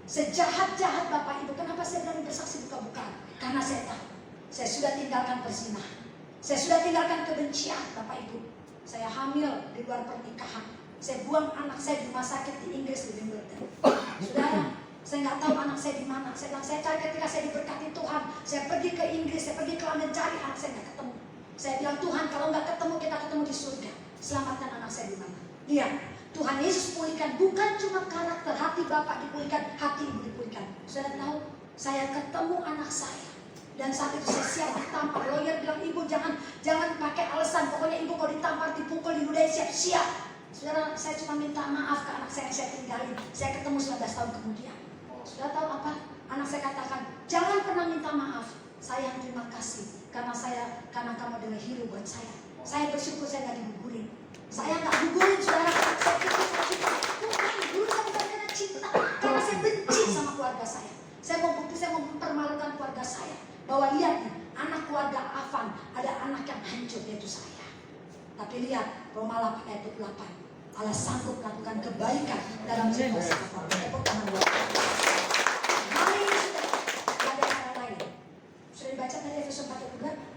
Sejahat-jahat Bapak Ibu. Kenapa saya berani bersaksi buka-bukaan? Karena saya tahu saya sudah tinggalkan perzinahan. Saya sudah tinggalkan kebencian Bapak Ibu. Saya hamil di luar pernikahan. Saya buang anak saya di rumah sakit di Inggris, di Wimbledon. Saudara, saya nggak tahu anak saya di mana. Saya cari ketika saya diberkati Tuhan. Saya pergi ke Inggris, saya pergi ke London, cari anak saya nggak ketemu. Saya bilang, Tuhan kalau nggak ketemu, kita ketemu di surga. Selamatkan anak saya di mana? Lihat, Tuhan Yesus pulihkan bukan cuma karakter, hati Bapak dipulihkan, hati Ibu dipulihkan. Saudara tahu, saya ketemu anak saya. Dan saat itu saya siap ditampar. Lawyer bilang, Ibu jangan pakai alasan. Pokoknya Ibu kalau ditampar, dipukul, diludahi, siap-siap. Saudara, saya cuma minta maaf ke anak saya yang saya tinggalin. Saya ketemu 19 tahun kemudian. Saudara tahu apa? Anak saya katakan, jangan pernah minta maaf. Sayang, terima kasih. Karena kamu adalah hero buat saya. Saya bersyukur saya gak digugurin. Saya gak gugurin, saudara. Saya pikir Tuhan, dulu saya bukan karena cinta. Karena saya benci sama keluarga saya. Saya mau mempermalukan keluarga saya. Bahwa lihat nih, anak keluarga Afan, ada anak yang hancur, yaitu saya. Tapi lihat, Roma 8 ayat 28. Allah sanggup melakukan kebaikan dalam situasi apapun. Tepuk tangan buat Allah. Hari ini sudah ada cara lain. Sudah dibaca tadi Efesus 4 ayat 22?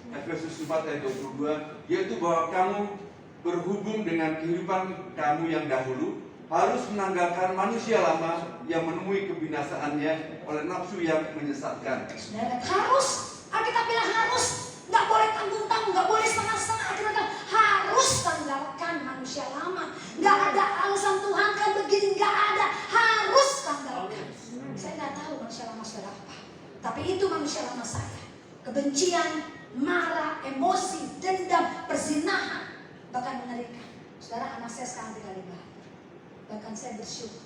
Efesus 4 ayat 22, yaitu bahwa kamu berhubung dengan kehidupan kamu yang dahulu harus menanggalkan manusia lama yang menemui kebinasaannya oleh nafsu yang menyesatkan. Saudara, harus. Alkitab bilang harus. Nggak boleh tanggung-tanggung, nggak boleh setengah-setengah. Alkitab harus tanggalkan manusia lama. Nggak ada alasan Tuhan kan begini, nggak ada. Harus tanggalkan. Saya nggak tahu manusia lama saudara apa. Tapi itu manusia lama saya. Kebencian, marah, emosi, dendam, perzinahan, bahkan mengerikan. Saudara, anak saya sekarang tinggal di Bali. Bahkan saya bersyukur,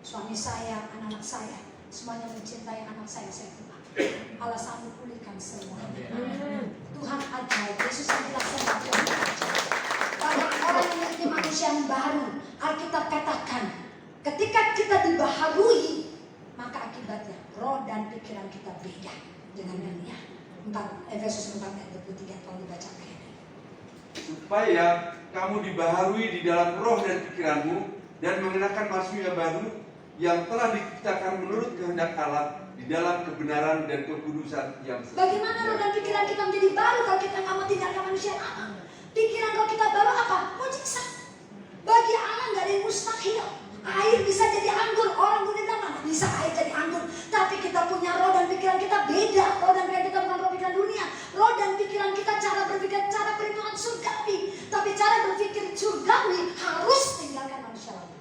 suami saya, anak-anak saya, semuanya mencintai anak saya kenal. Allah sanggup pulihkan semua. Tuhan ajaib. Yesus yang dilaksanakan Tuhan ajaib. Kalau orang yang memiliki manusia yang baru, Alkitab katakan, ketika kita dibaharui, maka akibatnya roh dan pikiran kita beda dengan dunia. Efesus 4 ayat 23 kalau dibaca kayak ini. Supaya kamu dibaharui di dalam roh dan pikiranmu dan mengenakan manusia baru yang telah diciptakan menurut kehendak Allah di dalam kebenaran dan kekudusan yang sejati. Bagaimana roh dan pikiran kita menjadi baru kalau kita nggak mau tinggalkan manusia lama? Pikiran kalau kita baru apa? Mujizat. Bagi Allah nggak ada yang mustahil. Air bisa jadi anggur. Orang dunia mana bisa air jadi anggur? Tapi kita punya roh dan pikiran kita beda. Roh dan pikiran kita bukan roh pikiran dunia. Roh dan pikiran kita cara berpikir, cara perhitungan surgawi. Tapi cara berpikir surgawi harus tinggalkan manusia lama.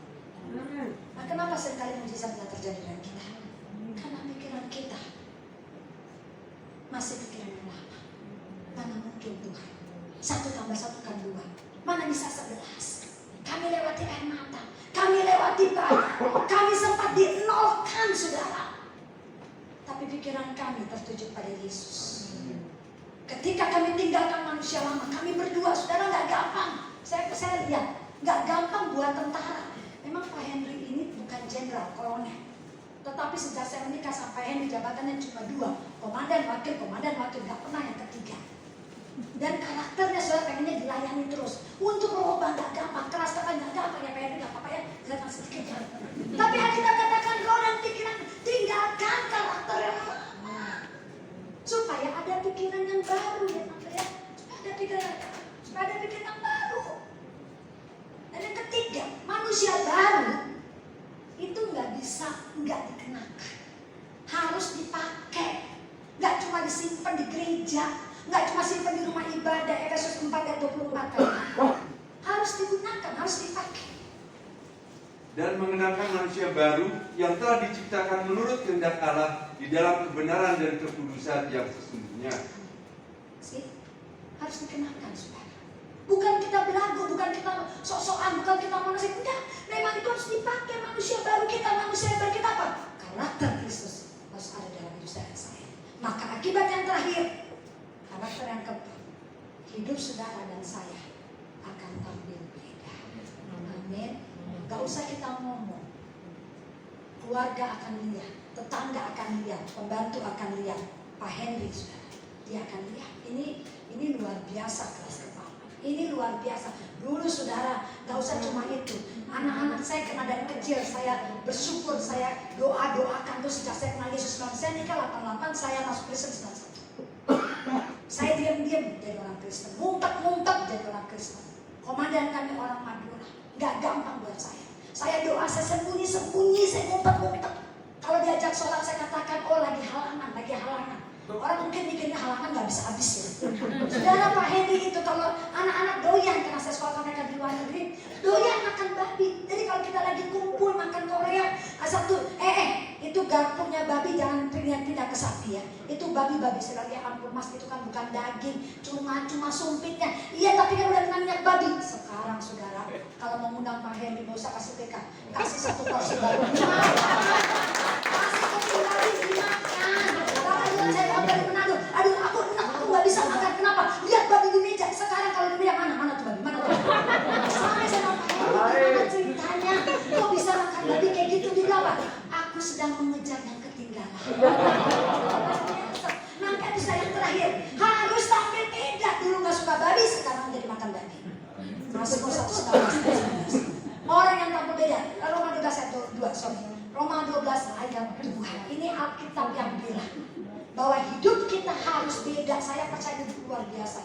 1 tambah 1 kan 2. Mana bisa 11? Kami lewati air mata, kami lewati badai, kami sempat dinolkan saudara. Tapi pikiran kami tertuju pada Yesus. Ketika kami tinggalkan manusia lama, kami berdua, saudara, gak gampang. Saya lihat, gak gampang buat tentara. Memang Pak Henry ini bukan jenderal, kolonel. Tetapi sejak saya menikah sampai Henry jabatannya cuma 2, komandan wakil, gak pernah yang ketiga. Dan karakternya saudara pengennya dilayani terus. Untuk merubah gak gampang, keras tekan gak gampang ya Pak Henry, gak apa-apa ya, kelihatan sedikit ya. Tapi kita katakan roh dan pikiran, tinggalkan karakter yang lama. Supaya ada pikiran yang baru ya Tante ya. Supaya ada pikiran yang baru. Dan yang ketiga, manusia baru itu nggak bisa nggak dikenakan, harus dipakai, nggak cuma disimpan di gereja, nggak cuma simpan di rumah ibadah. Efesus 4 ayat 24 harus digunakan, harus dipakai. Dan mengenakan manusia baru yang telah diciptakan menurut kehendak Allah di dalam kebenaran dan kekudusan yang sesungguhnya. Harus dikenakan, saudara. Bukan kita belagu, bukan kita sok-sokan, bukan kita manusia. Enggak, memang itu harus dipakai. Manusia baru kita, manusia baru kita apa? Karakter Kristus harus ada dalam hidup saya. Maka akibat yang terakhir, karakter yang keempat, hidup saudara dan saya akan tampil beda. Amin. Gak usah kita ngomong, keluarga akan lihat, tetangga akan lihat, pembantu akan lihat. Pak Henry saudara, dia akan lihat. Ini luar biasa kelas kepala. Ini luar biasa. Dulu saudara, gak usah cuma itu. Anak-anak saya kena dari kecil, saya bersyukur, saya doakan tuh sejak saya kenal Yesus. Saya nikah 88, saya masuk Kristen 91. Saya diam-diam jadi orang Kristen, ngumpet-ngumpet jadi orang Kristen. Komandan kami orang Madura, gak gampang buat saya. Saya doa, saya sembunyi-sembunyi, saya ngumpet-ngumpet. Kalau diajak sholat saya katakan, oh lagi halangan. Orang mungkin mikirnya halangan gak bisa habis ya. Saudara Pak Henry itu kalau anak-anak doyan, karena saya sekolah mereka di luar negeri, doyan makan babi. Jadi kalau kita lagi kumpul makan Korea, asal tuh, itu garpunya babi jangan pindah ke sapi ya. Itu babi-babi, saya ya ampun mas, itu kan bukan daging, cuma sumpitnya. Iya tapi kan udah kena minyak babi. Sekarang saudara, kalau mau ngundang Pak Henry gak usah kasih TK, kasih 1 porsi babi. Kasih kecil babi dimakan. Saya dari Manado, aduh aku nggak bisa makan, kenapa? Lihat babi di meja. Sekarang kalau di meja mana tuh babi, mana tuh? Sampai saya ngomong, ceritanya, kok bisa makan babi kayak gitu? Dia bilang apa? Aku sedang mengejar yang ketinggalan. Maka itu saya yang terakhir, harus tampil beda. Dulu nggak suka babi, sekarang jadi makan babi. Masuk 1 orang yang tampil beda. Roma 12 ayat 2, Roma 12 ayat 2. Ini Alkitab yang bilang bahwa hidup kita harus beda. Saya percaya itu luar biasa.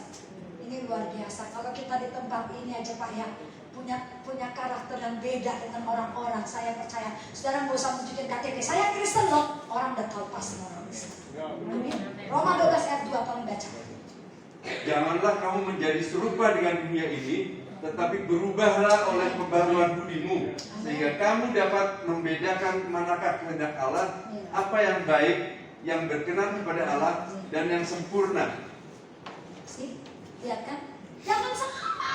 Ini luar biasa. Kalau kita di tempat ini aja Pak ya, punya karakter yang beda dengan orang-orang. Saya percaya. Saudara nggak usah tunjukin KTP. Saya Kristen loh. Orang udah tahu pasti orang Kristen. Amin. Roma 12 ayat 2, tolong baca. Janganlah kamu menjadi serupa dengan dunia ini, tetapi berubahlah oleh pembaruan budimu, sehingga kamu dapat membedakan manakah kehendak Allah, apa yang baik, yang berkenan kepada Allah, dan yang sempurna. Lihat kan? Jangan sama.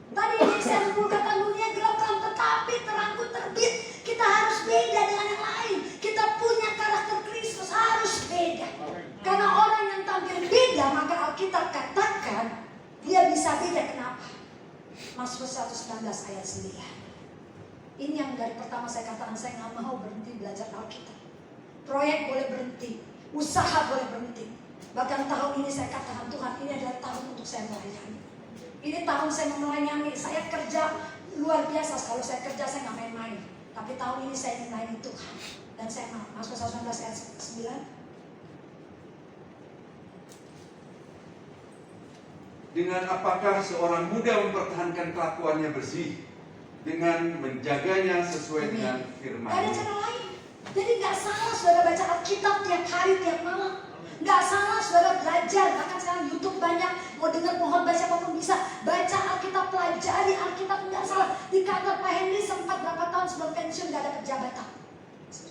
Tadi ini saya katakan dunia gelap, tetapi terangku terbit. Kita harus beda dengan yang lain. Kita punya karakter Kristus, harus beda. Karena orang yang tampil beda, maka Alkitab katakan dia bisa beda. Kenapa? Mazmur 119 ayat 9. Ini yang dari pertama saya katakan, saya nggak mau berhenti belajar Alkitab. Proyek boleh berhenti, usaha boleh berhenti. Bahkan tahun ini saya katakan, Tuhan ini adalah tahun untuk saya melayani. Ini tahun saya melayani, saya kerja luar biasa. Kalau saya kerja saya nggak main-main. Tapi tahun ini saya ingin melayani Tuhan. Dan saya mau, Mazmur 119 ayat 9. Dengan apakah seorang muda mempertahankan kelakuannya bersih, dengan menjaganya sesuai dengan firman. Gak ada cara lain. Jadi gak salah saudara baca Alkitab tiap hari, tiap malam. Gak salah saudara belajar. Bahkan sekarang YouTube banyak, mau dengar mohon baca apapun bisa. Baca Alkitab, pelajari Alkitab, gak salah. Di kantor Pak Henry sempat berapa tahun sebelum pensiun gak ada pejabatan.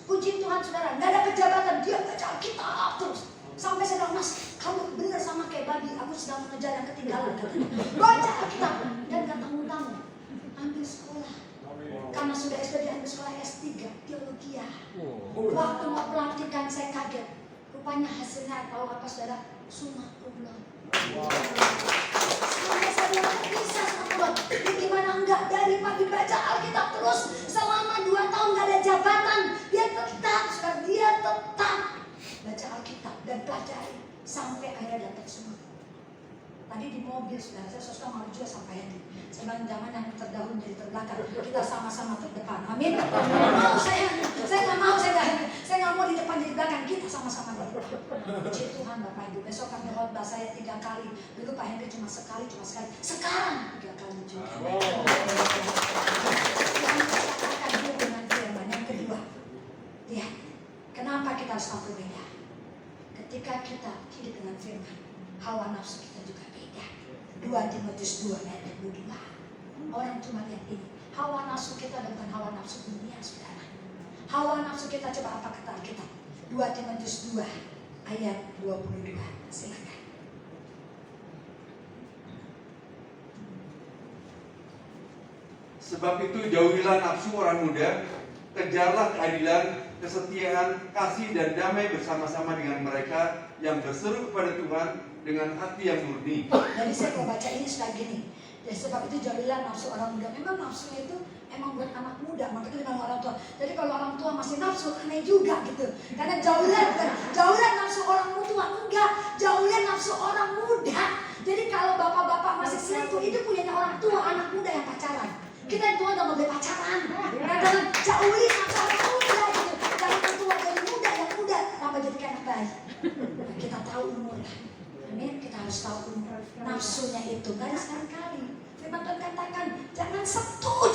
Puji Tuhan saudara, gak ada pejabatan. Dia baca Alkitab terus. Sampai saya bilang, mas kamu bener sama kayak babi. Aku sedang mengejar yang ketinggalan katanya. Baca Alkitab dan gak tanggung-tanggung ambil sekolah. Karena sudah SD ambil sekolah S3 teologi ya. Waktu mau pelantikan saya kaget. Rupanya hasilnya tahu apa saudara? Summa cum laude. Sampai saya bilang bisa summa cum laude. Gimana enggak, daripada dibaca Alkitab terus selama 2 tahun gak ada jabatan, dia tetap baca Alkitab dan pelajari sampai akhirnya dapat semua. Tadi di mobil saudara, saya suka malu juga sampai ini. Saya bilang jangan yang terdahulu jadi terbelakang, kita sama-sama terdepan. Amin. Mau saya nggak mau, saya nggak mau di depan jadi belakang, kita sama-sama di depan. Puji Tuhan Bapak Ibu. Besok kami khotbah saya 3 kali, dulu Pak Henry cuma sekali. Sekarang 3 kali juga. Yang kedua, lihat, kenapa kita harus tahu berbeda? Ketika kita hidup dengan firman, hawa nafsu kita juga beda. 2 Timotius 2 ayat 22. Orang cuma lihat ini, hawa nafsu kita bukan hawa nafsu dunia, saudara. Hawa nafsu kita, coba apa kata Alkitab? 2 Timotius 2 ayat 22. Silakan. Sebab itu jauhilah nafsu orang muda, kejarlah keadilan, kesetiaan, kasih dan damai bersama-sama dengan mereka yang berseru kepada Tuhan dengan hati yang murni. Jadi saya kalau baca ini sudah gini. Ya, sebab itu jauhilah nafsu orang muda. Memang nafsunya itu emang buat anak muda, maka itu dengan orang tua. Jadi kalau orang tua masih nafsu, aneh juga gitu. Karena jauhilah nafsu orang tua, enggak, jauhilah nafsu orang muda. Jadi kalau bapak-bapak masih selingkuh, itu punya orang tua, anak muda yang pacaran. Kita yang tua udah boleh pacaran. Karena jauhi nafsu orang muda gitu. Jangan yang tua jadi muda, yang muda tambah jadi kayak anak bayi. Nah, kita tahu umur. Amin, kita harus tahu umur nafsunya itu. Gak ada sekali-kali. Firman Tuhan katakan, jangan sentuh.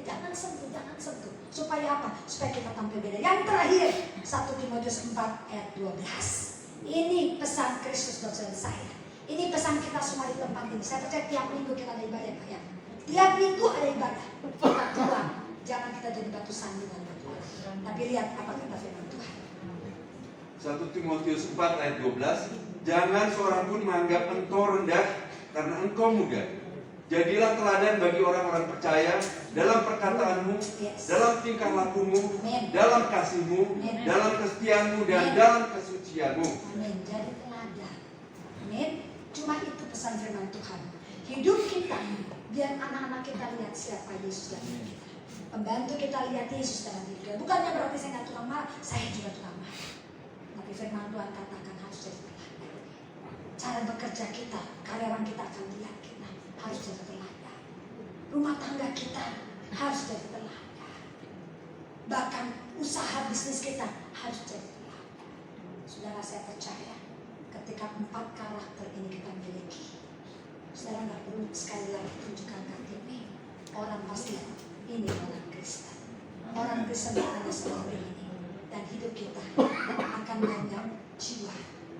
Jangan sentuh. Supaya apa? Supaya kita tampil beda. Yang terakhir, 1 Timotius 4 ayat 12. Ini pesan Kristus buat saya. Ini pesan kita semua di tempat ini. Saya percaya tiap minggu kita ada ibadah, Pak ya. Tiap minggu ada ibadah. Kita keluar. Jangan kita jadi batu sandungan buat orang. Tapi lihat apa kata firman Tuhan. 1 Timotius 4 ayat 12. Jangan seorang pun menganggap engkau rendah karena engkau muda. Jadilah teladan bagi orang-orang percaya dalam perkataanmu, dalam tingkah lakumu, dalam kasihmu, dalam kesetiaanmu, dan dalam kesucianmu. Amin. Jadi teladan. Amin. Cuma itu pesan firman Tuhan. Hidup kita, biar anak-anak kita lihat siapa Yesus dalam hidup kita. Pembantu kita lihat Yesus dalam hidup kita. Bukannya berarti saya nggak tukang marah, saya juga tukang marah. Tapi firman Tuhan katakan harus jadi teladan. Cara bekerja kita, karyawan kita akan lihat kita harus jadi teladan. Rumah tangga kita harus jadi teladan. Bahkan usaha bisnis kita harus jadi teladan. Saudara, saya percaya ketika 4 karakter ini kita miliki, saudara nggak perlu sekali lagi tunjukkan KTP. Orang pasti ini orang Kristen. Orang Kristen hanya seperti ini. Dan hidup kita akan banyak jiwa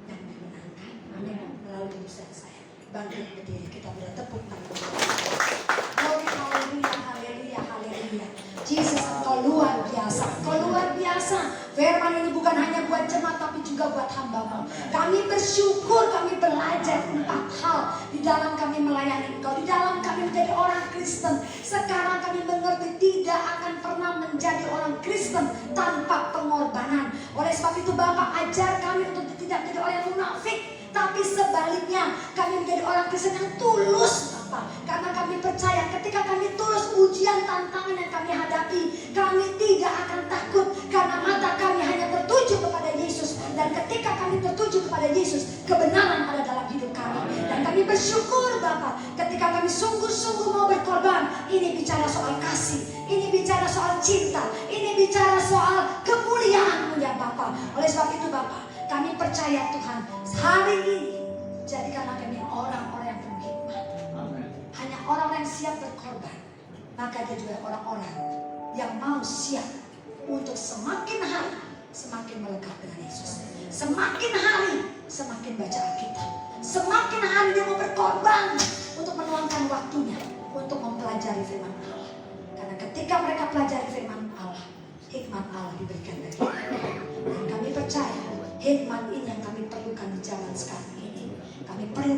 yang dimenangkan. Amin. Melalui hidup saya. Bangkit berdiri, kita beri tepuk tangan. Glory, haleluya, haleluya, haleluya. Yesus, engkau luar biasa. Engkau luar biasa. Firman ini bukan hanya buat jemaat, tapi juga buat hamba-Mu. Kami bersyukur, kami belajar 4 hal di dalam kami melayani Engkau, di dalam kami menjadi orang Kristen. Sekarang kami mengerti tidak akan pernah menjadi orang Kristen tanpa pengorbanan. Oleh sebab itu Bapak ajar kami untuk tidak menjadi orang yang munafik, tapi sebaliknya kami menjadi orang Kristen yang tulus, Bapak. Karena kami percaya ketika kami tulus, ujian tantangan yang kami hadapi, kami tidak akan takut karena mata kami hanya tertuju kepada Yesus. Dan ketika kami tertuju kepada Yesus, kebenaran ada dalam hidup kami. Dan kami bersyukur Bapak, ketika kami sungguh-sungguh mau berkorban. Ini bicara soal kasih, ini bicara soal cinta, ini bicara soal kemuliaan-Mu ya Bapak. Oleh sebab itu Bapak, kami percaya Tuhan, hari ini jadikanlah kami orang-orang yang penuh hikmat. Hanya orang-orang yang siap berkorban. Maka dia juga orang-orang yang mau siap untuk semakin hari semakin melekat dengan Yesus. Semakin hari semakin baca Alkitab. Semakin hari dia mau berkorban untuk menuangkan waktunya untuk mempelajari firman Allah. Karena ketika mereka pelajari firman Allah, hikmat Allah diberikan bagi mereka. Dan kami percaya hikmat ini yang kami perlukan di zaman sekarang ini. Kami perlu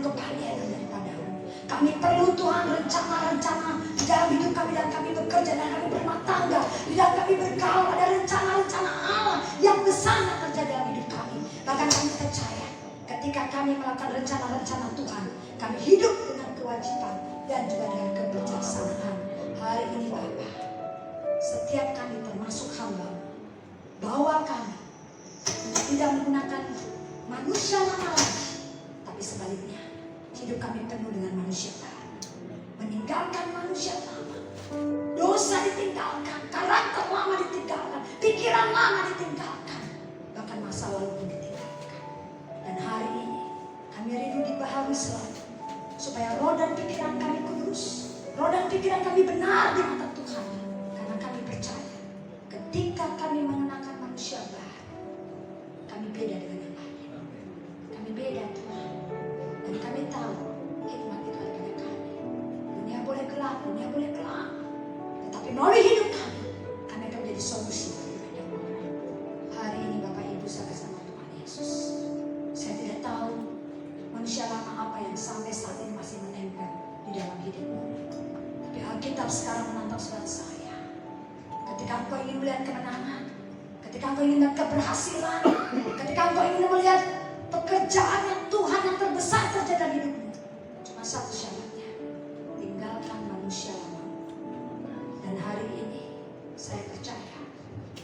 perlu Tuhan rencana-rencana di dalam hidup kami, dan kami bekerja, dan kami berumah tangga, di dalam kami bergaul, ada rencana-rencana Allah yang besar yang terjadi dalam hidup kami. Bahkan kami percaya ketika kami melakukan rencana-rencana Tuhan, kami hidup dengan kewajiban dan juga dengan kebijaksanaan. Hari ini Bapa, setiap kami termasuk hamba, bawa kami tidak menggunakan manusia lama lagi, tapi sebaliknya hidup kami penuh dengan manusia baru. Meninggalkan manusia lama, dosa ditinggalkan, karakter lama ditinggalkan, pikiran lama ditinggalkan, bahkan masa lalu pun ditinggalkan. Dan hari ini kami rindu dibaharui selalu, supaya roh dan pikiran kami kudus, roh dan pikiran kami benar di mata Tuhan. Karena kami percaya ketika kami mengenakan manusia baru, kami beda dengan yang lain. Kami beda Tuhan. Dan kami tahu hikmat itu ada pada kami. Dunia boleh gelap, dunia boleh gelap, tetapi melalui hidup kami akan menjadi solusi bagi banyak orang. Hari ini Bapak Ibu saya bersama Tuhan Yesus, saya tidak tahu manusia lama apa yang sampai saat ini masih menempel di dalam hidupmu. Tapi Alkitab sekarang menantang saudara saya. Ketika engkau ingin melihat kemenangan, ketika engkau ingin melihat keberhasilan, ketika engkau ingin melihat pekerjaan yang Tuhan yang terbesar terjadi dalam hidupmu, cuma satu syaratnya: tinggalkan manusia lama. Dan hari ini saya percaya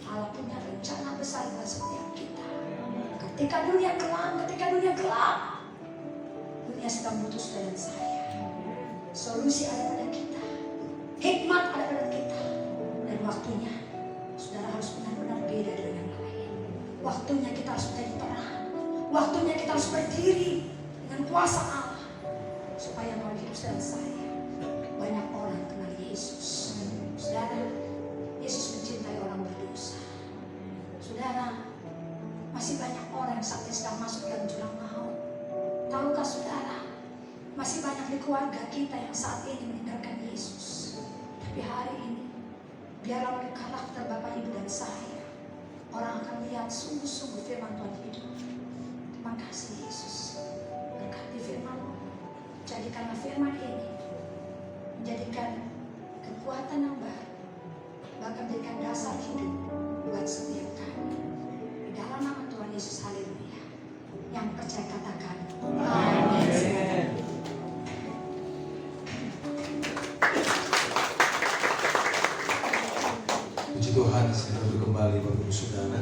Allah punya rencana besar buat setiap kita. Ketika dunia gelap, dunia sedang butuh saudara dan saya. Solusi ada pada kita, hikmat ada pada kita, dan waktunya saudara harus benar-benar beda dengan yang lain. Waktunya kita harus menjadi terang, waktunya kita harus berdiri dengan kuasa Allah, supaya melalui hidup saudara saya banyak orang kenal Yesus. Saudara, Yesus mencintai orang berdosa. Saudara, masih banyak orang yang saat ini sedang masuk dalam jurang maut. Tahukah saudara, masih banyak di keluarga kita yang saat ini meninggalkan Yesus. Tapi hari ini, biarlah oleh karakter Bapak Ibu dan saya, orang akan melihat sungguh-sungguh firman Tuhan hidup. Terima kasih Yesus. Berkati firman-Mu. Jadikanlah firman ini menjadikan kekuatan yang baru, bahkan menjadikan dasar hidup buat setiap kami. Di dalam nama Tuhan Yesus, haleluya. Yang percaya katakan amin. Puji Tuhan, saya kembali Bapak Ibu Saudara.